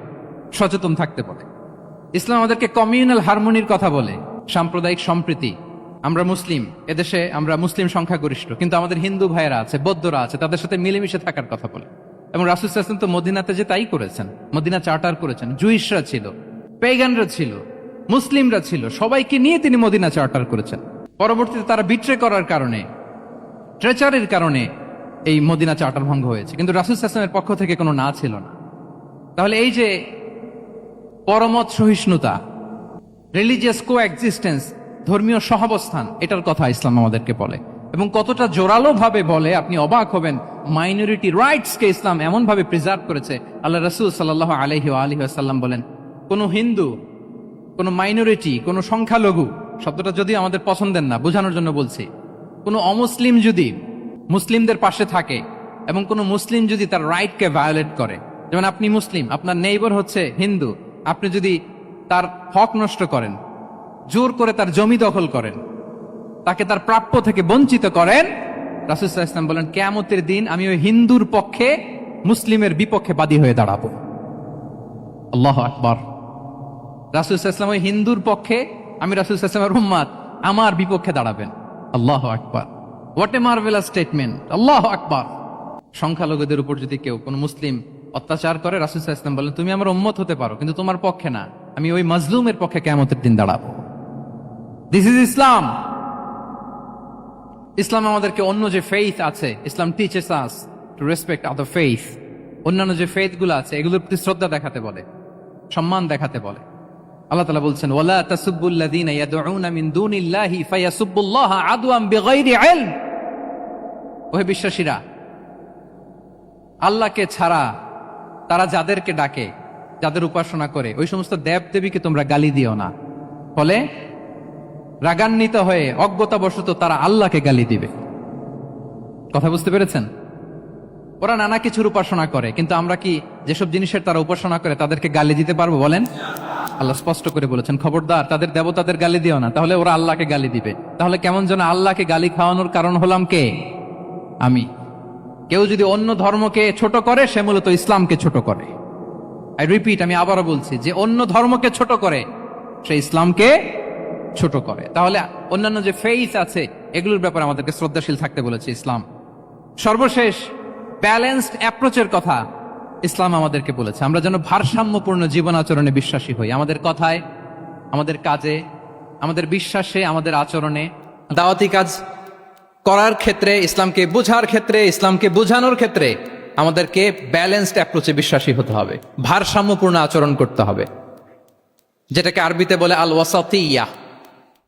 সচেতন থাকতে বলে। ইসলাম আমাদেরকে কমিউনাল হারমোনির কথা বলে, সাম্প্রদায়িক সম্প্রীতি, আমরা মুসলিম, এদেশে আমরা মুসলিম সংখ্যাগরিষ্ঠ, কিন্তু আমাদের হিন্দু ভাইয়েরা আছে, বৌদ্ধরা আছে, তাদের সাথে মিলেমিশে থাকার কথা বলে। এবং রাসূল সাল্লাল্লাহু আলাইহি ওয়াসাল্লাম তো মদিনাতে যে তাই করেছেন, মদিনা চার্টার করেছেন। জুইশরা ছিল, পেগানরা ছিল, মুসলিমরা ছিল, সবাইকে নিয়ে তিনি মদিনা চার্টার করেছেন। পরবর্তীতে তারা বিট্রে করার কারণে, ট্রেচারের কারণে এই মদিনা চার্টার ভঙ্গ হয়েছে, কিন্তু রাসূল সাল্লাল্লাহু আলাইহি ওয়াসাল্লামের পক্ষ থেকে কোনো না ছিল না। তাহলে এই যে পরমত সহিষ্ণুতা, রিলিজিয়াস কো এক্সিস্টেন্স, ধর্মীয় সহাবস্থান, এটার কথা ইসলাম আমাদেরকে বলে। এবং কতটা জোরালো ভাবে বলে আপনি অবাক হবেন। মাইনরিটি রাইটস কে ইসলাম এমন ভাবে প্রিজার্ভ করেছে। আল্লাহ রাসূল সাল্লাল্লাহু আলাইহি ওয়া আলিহি ওয়াসাল্লাম বলেন, কোন হিন্দু, কোন মাইনরিটি, কোন সংখ্যালঘু, শব্দটা যদি আমাদের পছন্দের না, বোঝানোর জন্য বলছি, কোন অমুসলিম যদি মুসলিমদের পাশে থাকে এবং কোন মুসলিম যদি তার রাইটকে ভায়োলেট করে, যেমন আপনি মুসলিম, আপনার নেইবার হচ্ছে হিন্দু, আপনি যদি তার হক নষ্ট করেন, জোর করে তার জমি দখল করেন, তাকে তার প্রাপ্য থেকে বঞ্চিত করেন, রাসূল সাল্লাল্লাহু আলাইহি ওয়াসাল্লাম বলেন কিয়ামতের দিন আমি ওই হিন্দুর পক্ষে মুসলিমের বিপক্ষে বাদী হয়ে দাঁড়াবো। আল্লাহু আকবার। রাসূল সাল্লাল্লাহু আলাইহি ওয়াসাল্লাম ওই হিন্দুর পক্ষে, আমি রাসূল সাল্লাল্লাহু আলাইহি ওয়াসাল্লামের উম্মত, আমার বিপক্ষে দাঁড়াবেন। আল্লাহু আকবার। What a marvellous statement. আল্লাহু আকবার। সংখ্যালঘুদের উপর যদি কেউ কোন মুসলিম অত্যাচার করে, রাসূল সাল্লাল্লাহু আলাইহি ওয়াসাল্লাম বলেন তুমি আমার উম্মত হতে পারো, কিন্তু তোমার পক্ষে না, আমি ওই মাজলুমের পক্ষে কিয়ামতের দিন দাঁড়াবো। দিস ইজ ইসলাম। ইসলাম আমাদেরকে অন্য যে ফেইথ আছে, Islam teaches us to respect other faith. অন্যান্য যে ফেইথ গুলো আছে এগুলোর প্রতি শ্রদ্ধা দেখাতে বলে, সম্মান দেখাতে বলে। আল্লাহ তাআলা বলছেন ওয়ালা তাসুব্বুল্লাযীনা ইয়াদউনা মিন দুনিল্লাহি ফায়াসুব্বুল্লাহা আদওয়ান বিগাইরি ইলম। ওহে বিশ্বাসীরা, আল্লাহকে ছাড়া তারা যাদেরকে ডাকে, যাদের উপাসনা করে, ওই সমস্ত দেব দেবীকে তোমরা গালি দিও না। ফলে রাগান্বিত হয়ে অজ্ঞতাবশত তারা আল্লাহকে গালি দিবে। কথা বুঝতে পেরেছেন? ওরা নানা কিছুর উপাসনা করে, কিন্তু আমরা কি যেসব জিনিসের তারা উপাসনা করে তাদেরকে গালি দিতে পারবো বলেন? আল্লাহ স্পষ্ট করে বলেছেন খবরদার তাদের দেবতাদের গালি দিও না, তাহলে ওরা আল্লাহকে গালি দিবে। তাহলে কেমন যেন আল্লাহকে গালি খাওয়ানোর কারণ হলাম কে? আমি। কেউ যদি অন্য ধর্মকে ছোট করে সে মূলত ইসলামকে ছোট করে। আই রিপিট, আমি আবারও বলছি, যে অন্য ধর্মকে ছোট করে সে ইসলামকে ছোট করে। তাহলে অন্যান্য যে ফেইথ আছে এগুলোর ব্যাপারে আমাদেরকে শ্রদ্ধাশীল থাকতে বলেছে ইসলাম। সর্বশেষ ব্যালেন্সড অ্যাপ্রোচের কথা ইসলাম আমাদেরকে বলেছে। আমরা যেন ভারসাম্যপূর্ণ জীবন আচরণে বিশ্বাসী হই, আমাদের কথায়, আমাদের কাজে, আমাদের বিশ্বাসে, আমাদের আচরণে। দাওয়াতি কাজ করার ক্ষেত্রে, ইসলামকে বোঝার ক্ষেত্রে, ইসলামকে বোঝানোর ক্ষেত্রে আমাদেরকে ব্যালেন্সড অ্যাপ্রোচে বিশ্বাসী হতে হবে, ভারসাম্যপূর্ণ আচরণ করতে হবে, যেটাকে আরবিতে বলে আল ওয়াসাতিয়া।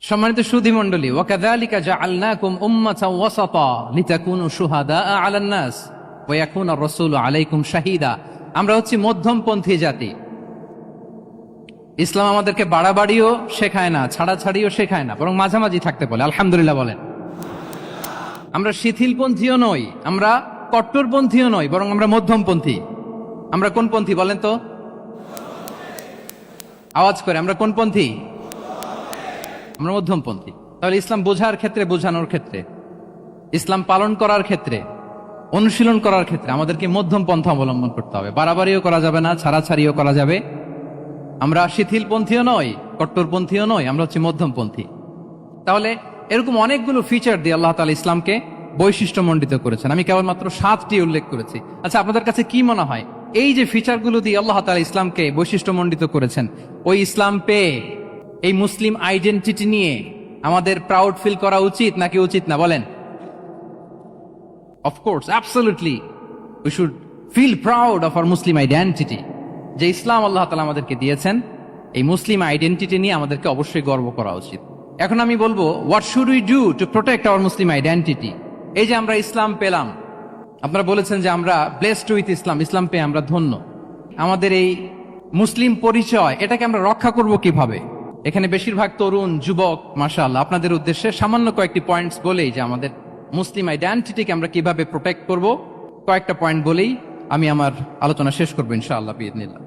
সম্মানিত সুধী মণ্ডলী, ওয়াকাযালিকা জাআলনাকুম উম্মাতান ওয়াসাতা লিতাকুনু শুহাদা আলান নাস ওয়া ইয়াকুনা রাসূলু আলাইকুম শাহীদা। আমরা হচ্ছি মধ্যমপন্থী জাতি। ইসলাম আমাদেরকে বাড়াবাড়িও শেখায় না, ছাড়াছাড়িও শেখায় না, বরং মাঝামাঝি থাকতে বলে। আলহামদুলিল্লাহ বলেন। আমরা শিথিলপন্থীও নই, আমরা কট্টরপন্থীও নই, বরং আমরা মধ্যমপন্থী। আমরা কোন পন্থী বলেন তো? আওয়াজ করে, আমরা কোন পন্থী? আমরা মধ্যমপন্থী। তাহলে ইসলাম বোঝার ক্ষেত্রে, বোঝানোর ক্ষেত্রে, ইসলাম পালন করার ক্ষেত্রে, অনুশীলন করার ক্ষেত্রে আমাদেরকে মধ্যম পন্থা অবলম্বন করতে হবে। বাড়াবাড়িও করা যাবে না, ছাড়াছাড়িও করা যাবে। আমরা শিথিলপন্থীও নই, কট্টরপন্থীও নই, আমরা হচ্ছে মধ্যমপন্থী। তাহলে এরকম অনেকগুলো ফিচার দিয়ে আল্লাহ তাআলা ইসলামকে বৈশিষ্ট্যমণ্ডিত করেছেন। আমি কেবলমাত্র 7টি উল্লেখ করেছি। আচ্ছা, আপনাদের কাছে কি মনে হয় এই যে ফিচারগুলো দিয়ে আল্লাহ তাআলা ইসলামকে বৈশিষ্ট্যমণ্ডিত করেছেন, ওই ইসলাম পেয়ে এই মুসলিম আইডেন্টিটি নিয়ে আমাদের প্রাউড ফিল করা উচিত নাকি উচিত না বলেন? Of course, absolutely we should feel proud of our Muslim identity. যে ইসলাম আল্লাহ তাআলা আমাদেরকে দিয়েছেন, এই মুসলিম আইডেন্টিটি নিয়ে আমাদেরকে অবশ্যই গর্ব করা উচিত। এখন আমি বলবো, what should we do to protect our Muslim identity? এই যে আমরা ইসলাম পেলাম, আপনারা বলেছেন যে আমরা ব্লেসড উইথ ইসলাম, ইসলাম পেয়ে আমরা ধন্য। আমাদের এই মুসলিম পরিচয়, এটাকে আমরা রক্ষা করব কিভাবে? এখানে বেশিরভাগ তরুণ যুবক, মাশাআল্লাহ, আপনাদের উদ্দেশ্যে সামান্য কয়েকটি পয়েন্টস বলেই যে আমাদের মুসলিম আইডেন্টিটিকে আমরা কিভাবে প্রোটেক্ট করব, কয়েকটা পয়েন্ট বলেই আমি আমার আলোচনা শেষ করবো ইনশাআল্লাহ বিইذনিল্লাহ।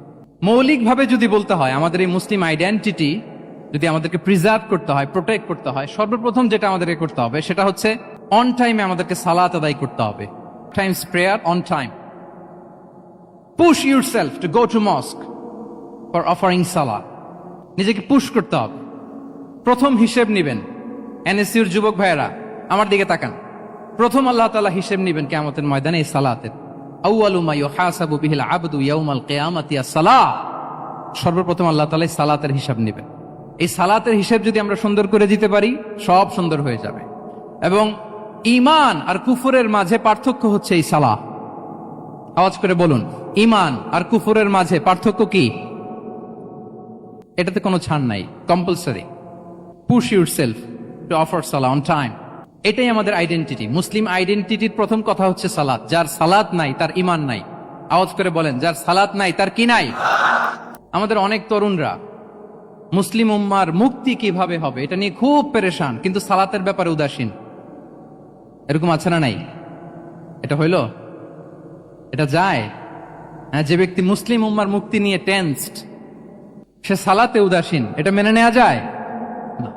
মৌলিকভাবে যদি বলতে হয়, আমাদের এই মুসলিম আইডেন্টিটি যদি আমাদেরকে প্রিজার্ভ করতে হয়, প্রোটেক্ট করতে হয়, সর্বপ্রথম যেটা আমাদেরকে করতে হবে সেটা হচ্ছে অন টাইমে আমাদেরকে সালাত আদায় করতে হবে। Times prayer on time. Push yourself to go to mosque for offering সালাহ। নিজেকে পুশ করতে হবে। প্রথম হিসেব নিবেন এনএসইউর যুবক ভাইয়েরা আমার দিকে তাকান। প্রথম আল্লাহ তাআলা হিসেব নেবেন কিয়ামতের ময়দানে এই সালাতের। আউয়ালু মা ইউহাসাবু বিহিল আবদু ইয়াউমাল কিয়ামাতি আস-সালাহ। সর্বপ্রথম আল্লাহ তাআলা এই সালাতের হিসাব নেবেন। এই সালাতের হিসাব যদি আমরা সুন্দর করে দিতে পারি, সব সুন্দর হয়ে যাবে। এবং ঈমান আর কুফরের মাঝে পার্থক্য হচ্ছে এই সালাহ। আওয়াজ করে বলুন, ঈমান আর কুফরের মাঝে পার্থক্য কি? এটাতে কোনো ছাড় নাই, compulsory. Push yourself to offer Salah on time. এটাই আমাদের আইডেন্টিটি। মুসলিম আইডেন্টিটির প্রথম কথা হচ্ছে সালাত। যার সালাত নাই তার ঈমান নাই। আওয়াজ করে বলেন, যার সালাত নাই তার কি নাই? আমাদের অনেক তরুণরা মুসলিম উম্মার মুক্তি কিভাবে হবে এটা নিয়ে খুব পেরেশান, কিন্তু সালাতের ব্যাপারে উদাসীন। এরকম আছে না নাই? এটা হইল? এটা যায়? হ্যাঁ, যে ব্যক্তি মুসলিম উম্মার মুক্তি নিয়ে টেন্সড, সে সালাতে উদাসীন, এটা মেনে নেওয়া যায় না।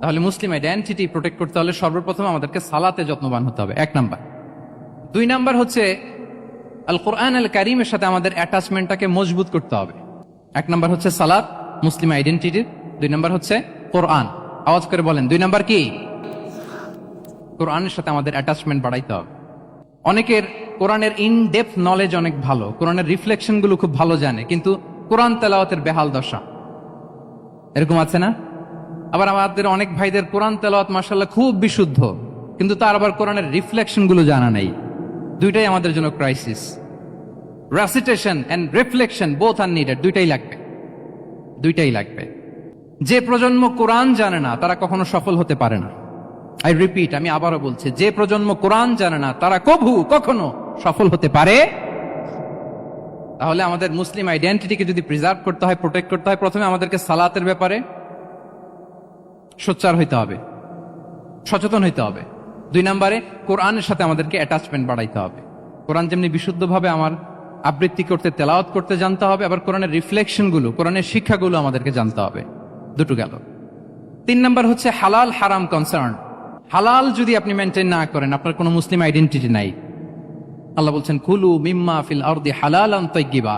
তাহলে মুসলিম আইডেন্টিটি প্রোটেক্ট করতে হলে সর্বপ্রথম আমাদেরকে সালাতে যত্নবান হতে হবে, 1 নাম্বার। 2 নাম্বার হচ্ছে আল কোরআন আল কারীমের সাথে আমাদের অ্যাটাচমেন্টটাকে মজবুত করতে হবে। 1 নাম্বার হচ্ছে সালাত মুসলিম আইডেন্টিটির, 2 নাম্বার হচ্ছে কোরআন। আওয়াজ করে বলেন, 2 নাম্বার কি? কোরআনের সাথে আমাদের অ্যাটাচমেন্ট বাড়াইতে হবে। অনেকের কোরআনের ইন ডেপথ নলেজ অনেক ভালো, কোরআনের রিফ্লেকশন গুলো খুব ভালো জানে, কিন্তু কোরআন তেলাওয়াতের বেহাল দশা। এরকম আছে না? আবার আমাদের অনেক ভাইদের কোরআন তেলাওয়াত মাশাআল্লাহ খুব বিশুদ্ধ, কিন্তু তার আবার কোরআনের রিফ্লেকশন গুলো জানা নাই। দুইটাই আমাদের জন্য crisis. Recitation and reflection both are needed. দুইটাই লাগবে। যে প্রজন্ম কোরআন জানে না তারা কখনো সফল হতে পারে না। আই রিপিট, আমি আবারও বলছি, যে প্রজন্ম কোরআন জানে না তারা কখনো সফল হতে পারে। তাহলে আমাদের মুসলিম আইডেন্টিটিকে যদি প্রিজার্ভ করতে হয়, প্রোটেক্ট করতে হয়, প্রথমে আমাদেরকে সালাতের ব্যাপারে সোচ্চার হইতে হবে, সচেতন হইতে হবে। 2 নম্বরে কোরআনের সাথে আমাদেরকে অ্যাটাচমেন্ট বাড়াইতে হবে। কোরআন যেমনি বিশুদ্ধভাবে আমার আবৃত্তি করতে, তেলাওয়াত করতে জানতে হবে, আবার কোরআনের রিফ্লেকশন গুলো, কোরআনের শিক্ষাগুলো আমাদেরকে জানতে হবে। দুটো গেল। 3 নম্বর হচ্ছে হালাল হারাম কনসার্ন। হালাল যদি আপনি মেনটেন না করেন, আপনার কোনো মুসলিম আইডেন্টিটি নাই। আল্লাহ বলছেন, কুলু মিম্মা ফিল আরদি হালালান তাইয়্যিবা।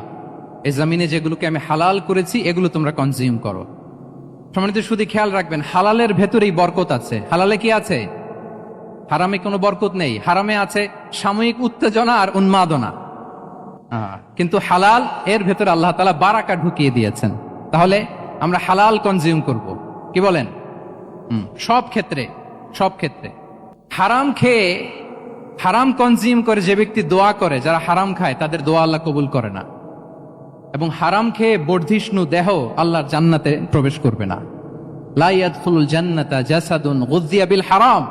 এই জমিনে যেগুলোকে আমি হালাল করেছি এগুলো তোমরা কনজিউম করো। সম্মানিত শুধু খেয়াল রাখবেন, হালালের ভেতরেই বরকত আছে। হালালে কি আছে? হারামে কোনো বরকত নেই। হারামে আছে সাময়িক উত্তেজনা আর উন্মাদনা, কিন্তু হালাল এর ভেতরে আল্লাহ তাআলা বারাকা ঢুকিয়ে দিয়েছেন। তাহলে আমরা হালাল কনজিউম করব, কি বলেন? সব ক্ষেত্রে। হারাম খেয়ে, হারাম কনজিউম করে যে ব্যক্তি দোয়া করে, যারা হারাম খায় তাদের দোয়া আল্লাহ কবুল করে না। এবং হারাম খেয়ে বর্ধিষ্ণু দেহ আল্লাহর জান্নাতে প্রবেশ করবে না। লা ইয়াদখুলুল জান্নাতা জাসাদুন গুযিয়া বিল হারাম।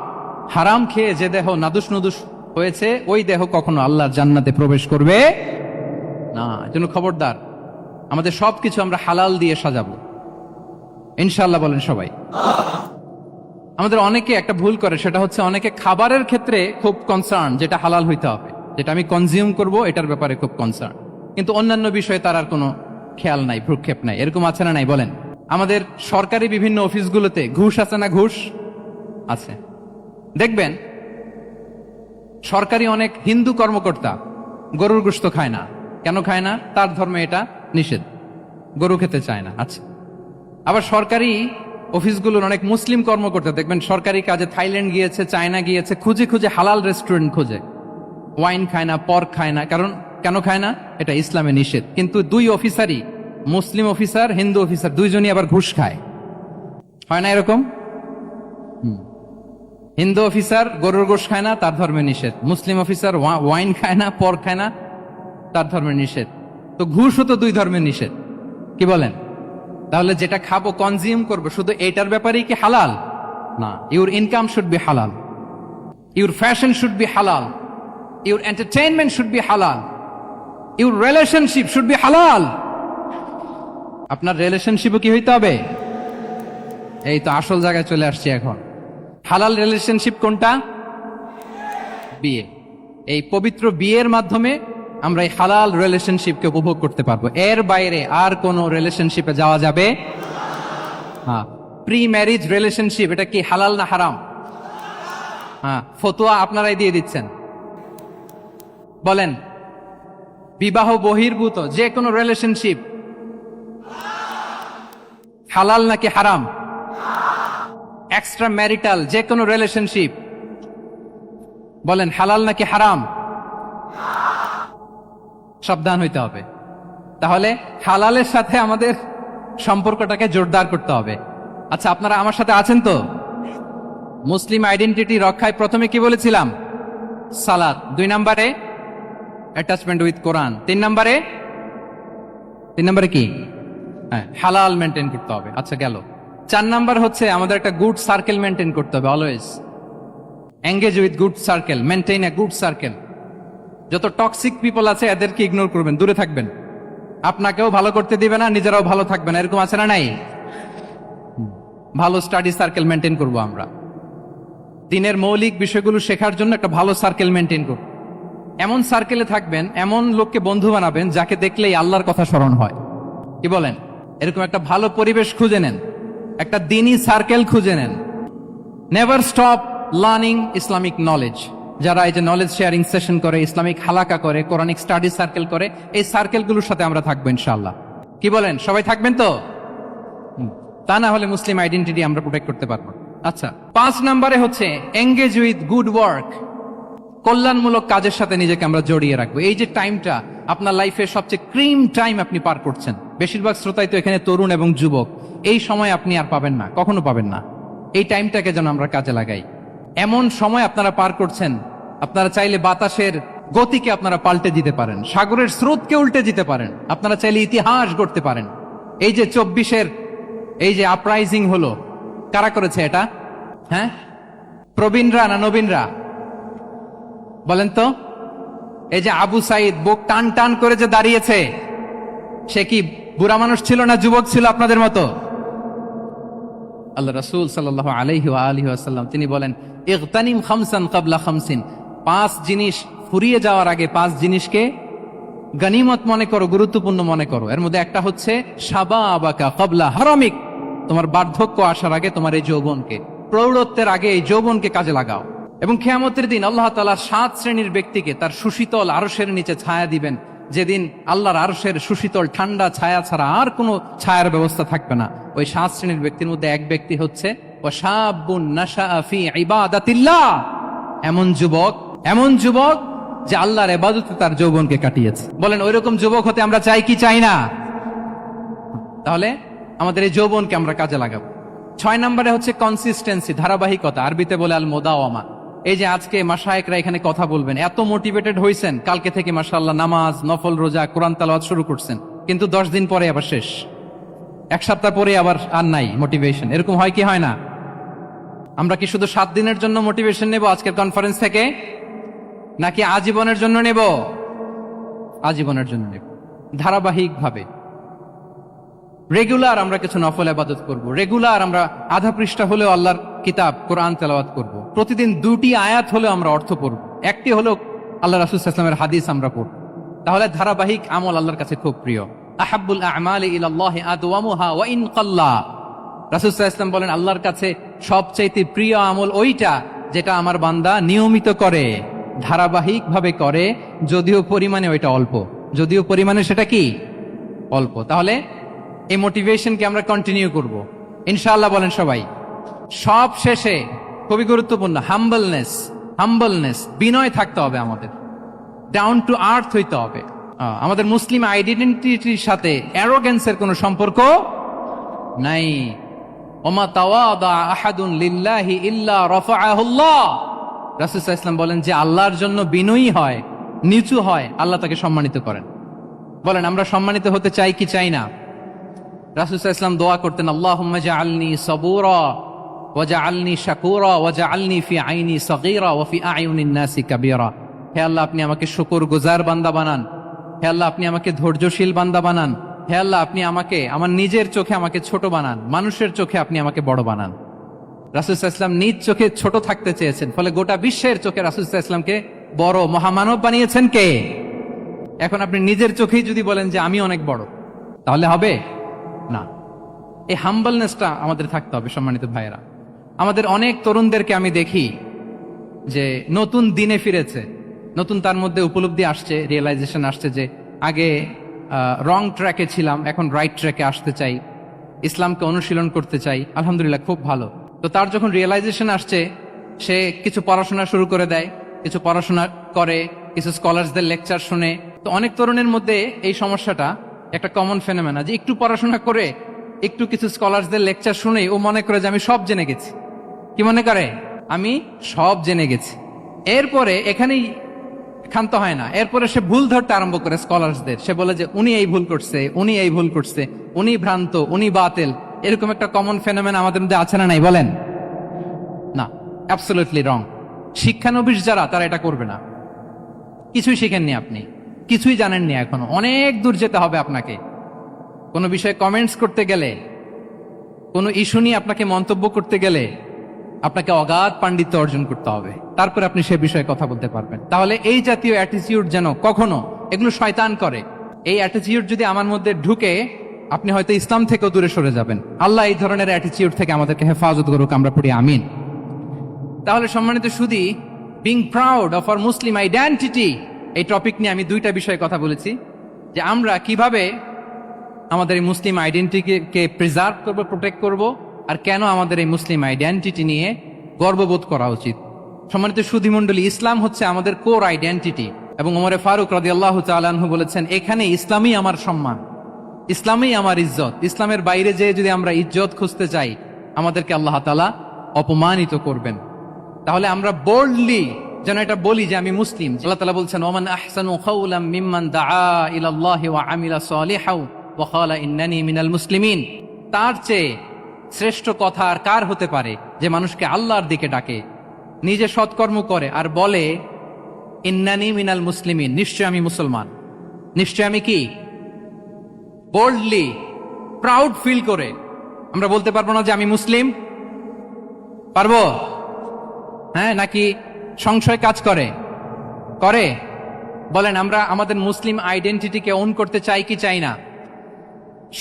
হারাম খেয়ে যে দেহ নাদুস নুদুস হয়েছে, ওই দেহ কখনো আল্লাহর জান্নাতে প্রবেশ করবে না। এজন্য খবরদার, আমাদের সবকিছু আমরা হালাল দিয়ে সাজাবো ইনশাআল্লাহ। বলেন সবাই। আমাদের অনেকে একটা ভুল করে, সেটা হচ্ছে অনেকে খাবারের ক্ষেত্রে খুব কনসার্ন, যেটা হালাল হইতে হবে, যেটা আমি কনজিউম করব এটার ব্যাপারে খুব কনসার্ন, কিন্তু অন্যান্য বিষয়ে তার আর কোনো খেয়াল নাই, ভ্রুক্ষেপ নাই। এরকম আছে না নাই? বলেন। আমাদের সরকারি বিভিন্ন অফিসগুলোতে ঘুষ আছে না? ঘুষ আছে। দেখবেন সরকারি অনেক হিন্দু কর্মকর্তা গরুর গোশত খায় না। কেন খায় না? তার ধর্মে এটা নিষেধ, গরু খেতে চায় না। আচ্ছা, আবার সরকারি অফিসগুলোর অনেক মুসলিম কর্মকর্তা দেখবেন সরকারি কাজে থাইল্যান্ড গিয়েছে, চায়না গিয়েছে, খুঁজে হালাল রেস্টুরেন্ট খোঁজে। ওয়াইন খায় না, পর্ক খায় না। কারণ কেন খায় না? এটা ইসলামে নিষেধ। কিন্তু 2 অফিসারই, মুসলিম অফিসার, হিন্দু অফিসার, 2জনই আবার ঘুষ খায়। হয় না এরকম? হিন্দু অফিসার গরুর গোশত খায় না, তার ধর্মে নিষেধ। মুসলিম অফিসার ওয়াইন খায় না, পর্ক খায় না, তার ধর্মে নিষেধ। তো ঘুষও তো 2 ধর্মের নিষেধ, কি বলেন? তাহলে যেটা খাবো, কনজিউম করবো, শুধু এটার ব্যাপারেই কি হালাল? না। ইউর ইনকাম শুড বি হালাল, ইউর ফ্যাশন শুড বি হালাল, ইউর এন্টারটেইনমেন্ট শুড বি হালাল, ইউর রিলেশনশিপ শুড বি হালাল। আপনার রিলেশনশিপও কি হইতে হবে? এই তো আসল জায়গায় চলে আসছি এখন। হালাল রিলেশনশিপ কোনটা? বিয়ে। এই পবিত্র বিয়ের মাধ্যমে আমরা এই হালাল রিলেশনশিপকে উপভোগ করতে পারবো। এর বাইরে আর কোনো রিলেশনশিপে যাওয়া যাবে? হ্যাঁ। প্রি ম্যারিজ রিলেশনশিপ, এটা কি হালাল না হারাম? হ্যাঁ, ফতোয়া আপনারাই দিয়ে দিচ্ছেন। বলেন, বিবাহ বহির্ভূত যে কোনো রিলেশনশিপ হালাল নাকি হারাম? এক্সট্রা ম্যারিটাল যে কোনো রিলেশনশিপ, বলেন হালাল নাকি হারাম? সাবধান হইতে হবে। তাহলে হালালের সাথে আমাদের সম্পর্কটাকে জোরদার করতে হবে। আচ্ছা, আপনারা আমার সাথে আছেন তো? মুসলিম আইডেন্টিটি রক্ষায় প্রথমে কি বলেছিলাম? সালাত। 2 নম্বরে অ্যাটাচমেন্ট উইথ কোরআন। 3 নম্বরে কি? হ্যাঁ, হালাল মেনটেন করতে হবে। আচ্ছা, গেল। 4 নাম্বার হচ্ছে আমাদের একটা গুড সার্কেল মেনটেন করতে হবে। Always engage with good circle, maintain a good circle. যত টক্সিক পিপল আছে এদেরকে ইগনোর করবেন, দূরে থাকবেন। আপনাকেও ভালো করতে দিবে না, নিজেরাও ভালো থাকবেন। এরকম আছে না নাই? ভালো স্টাডি সার্কেল মেনটেন করব আমরা। দিনের মৌলিক বিষয়গুলো শেখার জন্য একটা ভালো সার্কেল মেনটেন করব। এমন সার্কেলে থাকবেন, এমন লোককে বন্ধু বানাবেন যাকে দেখলেই আল্লাহর কথা স্মরণ হয়। কি বলেন? এরকম একটা ভালো পরিবেশ খুঁজে নেন, একটা দ্বীনি সার্কেল খুঁজে নেন। Never stop learning Islamic knowledge. যারা এই যে নলেজ শেয়ারিং সেশন করে, ইসলামিক হালাকা করে, কোরআনিক স্টাডি সার্কেল করে, এই সার্কেলগুলোর সাথে আমরা থাকবো ইনশাআল্লাহ। কি বলেন? সবাই থাকবেন তো? তা না হলে মুসলিম আইডেন্টিটি আমরা প্রোটেক্ট করতে পারবো। আচ্ছা, 5 নম্বরে হচ্ছে এঙ্গেজ উইথ গুড ওয়ার্ক। কল্যাণমূলক কাজের সাথে নিজেকে আমরা জড়িয়ে রাখবো। এই যে টাইমটা আপনার লাইফের সবচেয়ে ক্রিম টাইম আপনি পার করছেন, বেশিরভাগ শ্রোতাই তো এখানে তরুণ এবং যুবক, এই সময় আপনি আর পাবেন না, কখনো পাবেন না। এই টাইমটাকে যেন আমরা কাজে লাগাই। এমন সময় আপনারা পার করছেন, আপনারা চাইলে বাতাসের গতিকে আপনারা পাল্টে দিতে পারেন, সাগরের স্রোতকে উল্টে দিতে পারেন, আপনারা চাইলে ইতিহাস গড়তে পারেন। এই যে 24-এর এই যে আপরাইজিং হলো, কারা করেছে এটা? হ্যাঁ, প্রবীণরা না নবীনরা? বলেন তো। এই যে আবু সাইদ বুক টান টান করে যে দাঁড়িয়েছে, সে কি বুড়া মানুষ ছিল না যুবক ছিল আপনাদের মতো? আল্লাহ রাসূল সাল্লাল্লাহু আলাইহি ওয়া আলিহি ওয়াসাল্লাম তিনি বলেন, ইগতানিম খামসান ক্বাবলা খামসিন। 5 জিনিস ফুরিয়ে যাওয়ার আগে 5 জিনিসকে গনিমত মনে করো, গুরুত্বপূর্ণ মনে করো। এর মধ্যে একটা হচ্ছে শাবাবাকা ক্বাবলা হারামিক। তোমার বার্ধক্য আসার আগে তোমার এই যৌবনকে, প্রৌঢ়ত্বের আগে এই যৌবনকে কাজে লাগাও। এবং কিয়ামতের দিন আল্লাহ তাআলা 7 শ্রেণীর ব্যক্তিকে তার সুশীতল আরশের নিচে ছায়া দিবেন, যেদিন আল্লাহর আরশের সুশীতল ঠান্ডা ছায়া ছাড়া আর কোনো ছায়ার ব্যবস্থা থাকবে না। ওই 7 শ্রেণীর ব্যক্তির মধ্যে এক ব্যক্তি হচ্ছে ওয়াশাবুন নাশাআ ফি ইবাদাতিল্লাহ। এমন যুবক যে আল্লাহর ইবাদতে তার যৌবনকে কাটিয়েছে। বলেন, ওইরকম যুবক হতে আমরা চাই কি চাই না? তাহলে আমাদের এই যৌবনকে আমরা কাজে লাগাবো। 6 নম্বরে হচ্ছে কনসিস্টেন্সি, ধারাবাহিকতা। আরবিতে বলে আল মুদাওয়ামা। এই যে আজকে মাশায়েখরা এখানে কথা বলবেন, এত মোটিভেটেড হইছেন, কালকে থেকে মাশাআল্লাহ নামাজ, নফল রোজা, কোরআন তেলাওয়াত শুরু করছেন, কিন্তু 10 দিন পরে আবার শেষ, 1 সপ্তাহ পরে আবার আর নাই মোটিভেশন। এরকম হয় কি হয় না? আমরা কি শুধু 7 দিনের জন্য মোটিভেশন নেব আজকের কনফারেন্স থেকে, নাকি আজীবনের জন্য নেব? আজীবনের জন্য নেব। ধারাবাহিকভাবে রেগুলার আমরা কিছু নফল ইবাদত করব, রেগুলার আমরা আধা পৃষ্ঠা হলেও আল্লাহর কিতাব কোরআন তেলাওয়াত করব, প্রতিদিন 2টি আয়াত হলেও আমরা অর্থ পড়ব, একটি হলেও আল্লাহ রাসূল সাল্লাল্লাহু আলাইহি ওয়াসাল্লামের হাদিস আমরা পড়ব। তাহলে ধারাবাহিক আমল আল্লাহর কাছে খুব প্রিয়। আহাব্বুল আ'মালি ইলাল্লাহি আদওয়ামুহা ওয়া ইন কাল্লা। রাসূল সাল্লাল্লাহু আলাইহি ওয়াসাল্লাম বলেন, আল্লাহর কাছে সবচাইতে প্রিয় আমল ওইটা যেটা আমার বান্দা নিয়মিত করে, ধারাবাহিকভাবে করে, যদিও পরিমাণে ওইটা অল্প, যদিও পরিমাণে সেটা কি অল্প। তাহলে এই মোটিভেশনকে আমরা কন্টিনিউ করব ইনশাআল্লাহ। বলেন সবাই। সব শেষে খুবই গুরুত্বপূর্ণ হাম্বলনেস, বিনয় থাকতে হবে আমাদের, ডাউন টু আর্থ হইতে হবে। আমাদের মুসলিম আইডেন্টিটির সাথে অ্যারোগেন্সের কোনো সম্পর্ক নাই। ওমা তাওয়াদা আহাদুন লিল্লাহি ইল্লা রাফাআহুল্লাহ। রাসূল সাল্লাল্লাহু আলাইহি ওয়াসাল্লাম বলেন, যে আল্লাহর জন্য বিনয়ী হয়, নিচু হয়, আল্লাহ তাকে সম্মানিত করেন। বলেন, আমরা সম্মানিত হতে চাই কি চাই না? রাসূল সাল্লাল্লাহু আলাইহি ওয়াসাল্লাম দোয়া করতেন, আল্লাহুম্মা জাআলনি সাবুরা ওয়া জাআলনি শাকুরা ওয়া জাআলনি ফি আইনি সাগীরা ওয়া ফি আ'য়ুনিন নাসি কাবীরা। হে আল্লাহ, আপনি আমাকে শুকরগুজার বান্দা বানান। হে আল্লাহ, আপনি আমাকে ধৈর্যশীল বান্দা বানান। হে আল্লাহ, আপনি আমাকে আমার নিজের চোখে আমাকে ছোট বানান, মানুষের চোখে আপনি আমাকে বড় বানান। রাসূল সাল্লাল্লাহু আলাইহি ওয়াসাল্লাম নিজ চোখে ছোট থাকতে চেয়েছেন, ফলে গোটা বিশ্বের চোখে রাসূল সাল্লাল্লাহু আলাইহি ওয়াসাল্লামকে বড় মহামানব বানিয়েছেন কে? এখন আপনি নিজের চোখেই যদি বলেন যে আমি অনেক বড়, তাহলে হবে না। এই হাম্বলনেসটা আমাদের থাকতে হবে। সম্মানিত ভাইয়েরা, আমাদের অনেক তরুণদেরকে আমি দেখি যে নতুন দিনে ফিরেছে, নতুন তার মধ্যে উপলব্ধি আসছে, রিয়েলাইজেশন আসছে যে আগে রং ট্র্যাকে ছিলাম, এখন রাইট ট্র্যাকে আসতে চাই, ইসলামকে অনুশীলন করতে চাই। আলহামদুলিল্লাহ, খুব ভালো। তো তার যখন রিয়েলাইজেশন আসছে, সে কিছু পড়াশোনা শুরু করে দেয়, কিছু পড়াশোনা করে, কিছু স্কলারসদের লেকচার শুনে। তো অনেক তরুণের মধ্যে এই সমস্যাটা একটা কমন ফেনোমেনা, যে একটু পড়াশোনা করে, একটু কিছু স্কলারসদের লেকচার শুনেই ও মনে করে যে আমি সব জেনে গেছি। কি মনে করে? আমি সব জেনে গেছি। এরপরে এখানেই ক্ষান্ত হয় না, এরপরে সে ভুল ধরতে আরম্ভ করে স্কলারসদের। সে বলে যে উনি এই ভুল করছে, উনি এই ভুল করছে, উনি ভ্রান্ত, উনি বাতিল। এরকম একটা কমন ফেনোমেনা আমাদের মধ্যে আছে না নাই বলেন? না, অ্যাবসলিউটলি রং। শিক্ষানবিশ যারা, তারা এটা করবে না। কিছুই শিখেননি আপনি, কিছুই জানেননি, এখনো অনেক দূর যেতে হবে আপনাকে। কোনো বিষয়ে কমেন্টস করতে গেলে, কোনো ইস্যু নিয়ে আপনাকে মন্তব্য করতে গেলে আপনাকে অগাধ পাণ্ডিত্য অর্জন করতে হবে, তারপরে আপনি সে বিষয়ে কথা বলতে পারবেন। তাহলে এই জাতীয় অ্যাটিটিউড যেন কখনো, এগুলো শয়তান করে, এই অ্যাটিটিউড যদি আমার মধ্যে ঢুকে, আপনি হয়তো ইসলাম থেকেও দূরে সরে যাবেন। আল্লাহ এই ধরনের অ্যাটিটিউড থেকে আমাদেরকে হেফাজত করুক, আমরা পড়ি আমিন। তাহলে সম্মানিত সুধী, being proud of our Muslim identity, এই টপিক নিয়ে আমি দুইটা বিষয়ে কথা বলেছি, যে আমরা কিভাবে আমাদের এই মুসলিম আইডেন্টিটিকে প্রিজার্ভ করব, প্রোটেক্ট করব, আর কেন আমাদের এই মুসলিম আইডেন্টিটি নিয়ে গর্ববোধ করা উচিত। সম্মানিত সুধী মণ্ডলী, ইসলাম হচ্ছে আমাদের কোর আইডেন্টিটি, এবং ওমরে ফারুক রাদিয়াল্লাহু তাআলা আনহু বলেছেন, এখানে ইসলামই আমার সম্মান, ইসলামই আমার ইজ্জত। ইসলামের বাইরে যেয়ে যদি আমরা ইজ্জত খুঁজতে চাই, আমাদেরকে আল্লাহ তাআলা অপমানিত করবেন। তাহলে আমরা বোল্ডলি যেন এটা বলি যে আমি মুসলিম। আল্লাহ তাআলা বলছেন, ওমান আহসানু কাওলাম মিম্মান দাআ ইলাল্লাহি ওয়া আমিলা সালিহাও ওয়া ক্বালা ইন্নানি মিনাল মুসলিমিন। তার চেয়ে শ্রেষ্ঠ কথা আর কার হতে পারে, যে মানুষকে আল্লাহর দিকে ডাকে, নিজে সৎকর্ম করে আর বলে ইন্নানি মিনাল মুসলিমিন, নিশ্চয় আমি মুসলমান, নিশ্চয় আমি কি, বোল্ডলি প্রাউড ফিল করে। আমরা বলতে পারবো না যে আমি মুসলিম? পারবো? হ্যাঁ, নাকি সংশয় কাজ করে? করে? বলেন, আমরা আমাদের মুসলিম আইডেন্টিটিকে ওন করতে চাই কি চাই না?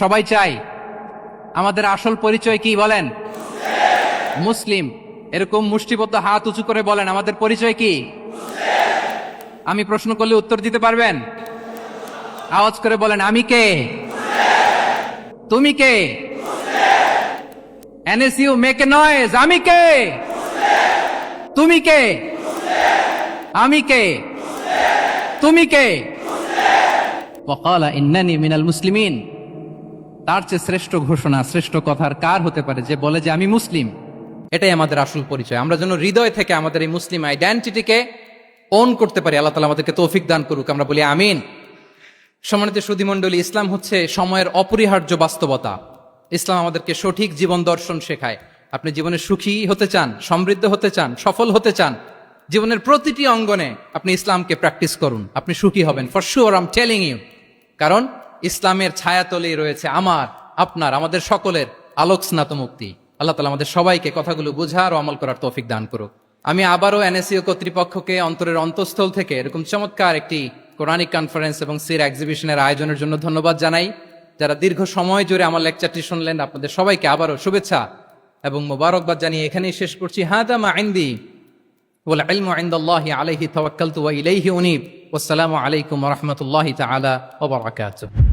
সবাই চাই। আমাদের আসল পরিচয় কি বলেন? মুসলিম। এরকম মুষ্টিবদ্ধ হাত উঁচু করে বলেন, আমাদের পরিচয় কি? আমি প্রশ্ন করলে উত্তর দিতে পারবেন? আওয়াজ করে বলেন, আমি কে? তুমি কে? এনএসইউ মেক এ নয়েজ, আমি কে? তুমি কে? আমি কে? তুমি কে? ওয়াকালা ইন্নানি মিনাল মুসলিমিন। তার চেয়ে শ্রেষ্ঠ ঘোষণা, শ্রেষ্ঠ কথার কার হতে পারে, যে বলে যে আমি মুসলিম। এটাই আমাদের আসল পরিচয়। আমরা যেন হৃদয় থেকে আমাদের এই মুসলিম আইডেন্টিটিকে ওন করতে পারি। আল্লাহ তাআলা আমাদেরকে তৌফিক দান করুক, আমরা বলি আমিন। সম্মানিত সুধী মণ্ডলী, ইসলাম হচ্ছে সময়ের অপরিহার্য বাস্তবতা। ইসলাম আমাদেরকে সঠিক জীবন দর্শন শেখায়। আপনি জীবনে সুখী হতে চান, সমৃদ্ধ হতে চান, সফল হতে চান, জীবনের প্রতিটি অঙ্গনে আপনি ইসলামকে প্র্যাকটিস করুন, আপনি সুখী হবেন, for sure, I am telling you. কারণ ইসলামের ছায়াতলেই রয়েছে আমার, আপনার, আমাদের সকলের আলোক স্নাত মুক্তি। আল্লাহ তাআলা আমাদের সবাইকে কথাগুলো বোঝার ও আমল করার তৌফিক দান করুক। আমি আবারও এনএসইউ কর্তৃপক্ষকে অন্তরের অন্তঃস্থল থেকে এরকম চমৎকার একটি কোরআনিক কনফারেন্স এবং সিরা এক্সিবিশনের আয়োজনের জন্য ধন্যবাদ জানাই। যারা দীর্ঘ সময় জুড়ে আমার লেকচারটি শুনলেন, আপনাদের সবাইকে আবারও শুভেচ্ছা এবং মোবারকবাদ জানিয়ে এখানেই শেষ করছি। হাদা মা ইনদি ওয়াল ইলমু ইনদাল্লাহি আলাইহি তাওয়াক্কালতু ওয়া ইলাইহি উনীব। ওয়াসসালামু আলাইকুম ওয়া রাহমাতুল্লাহি তাআলা ওয়া বারাকাতুহু।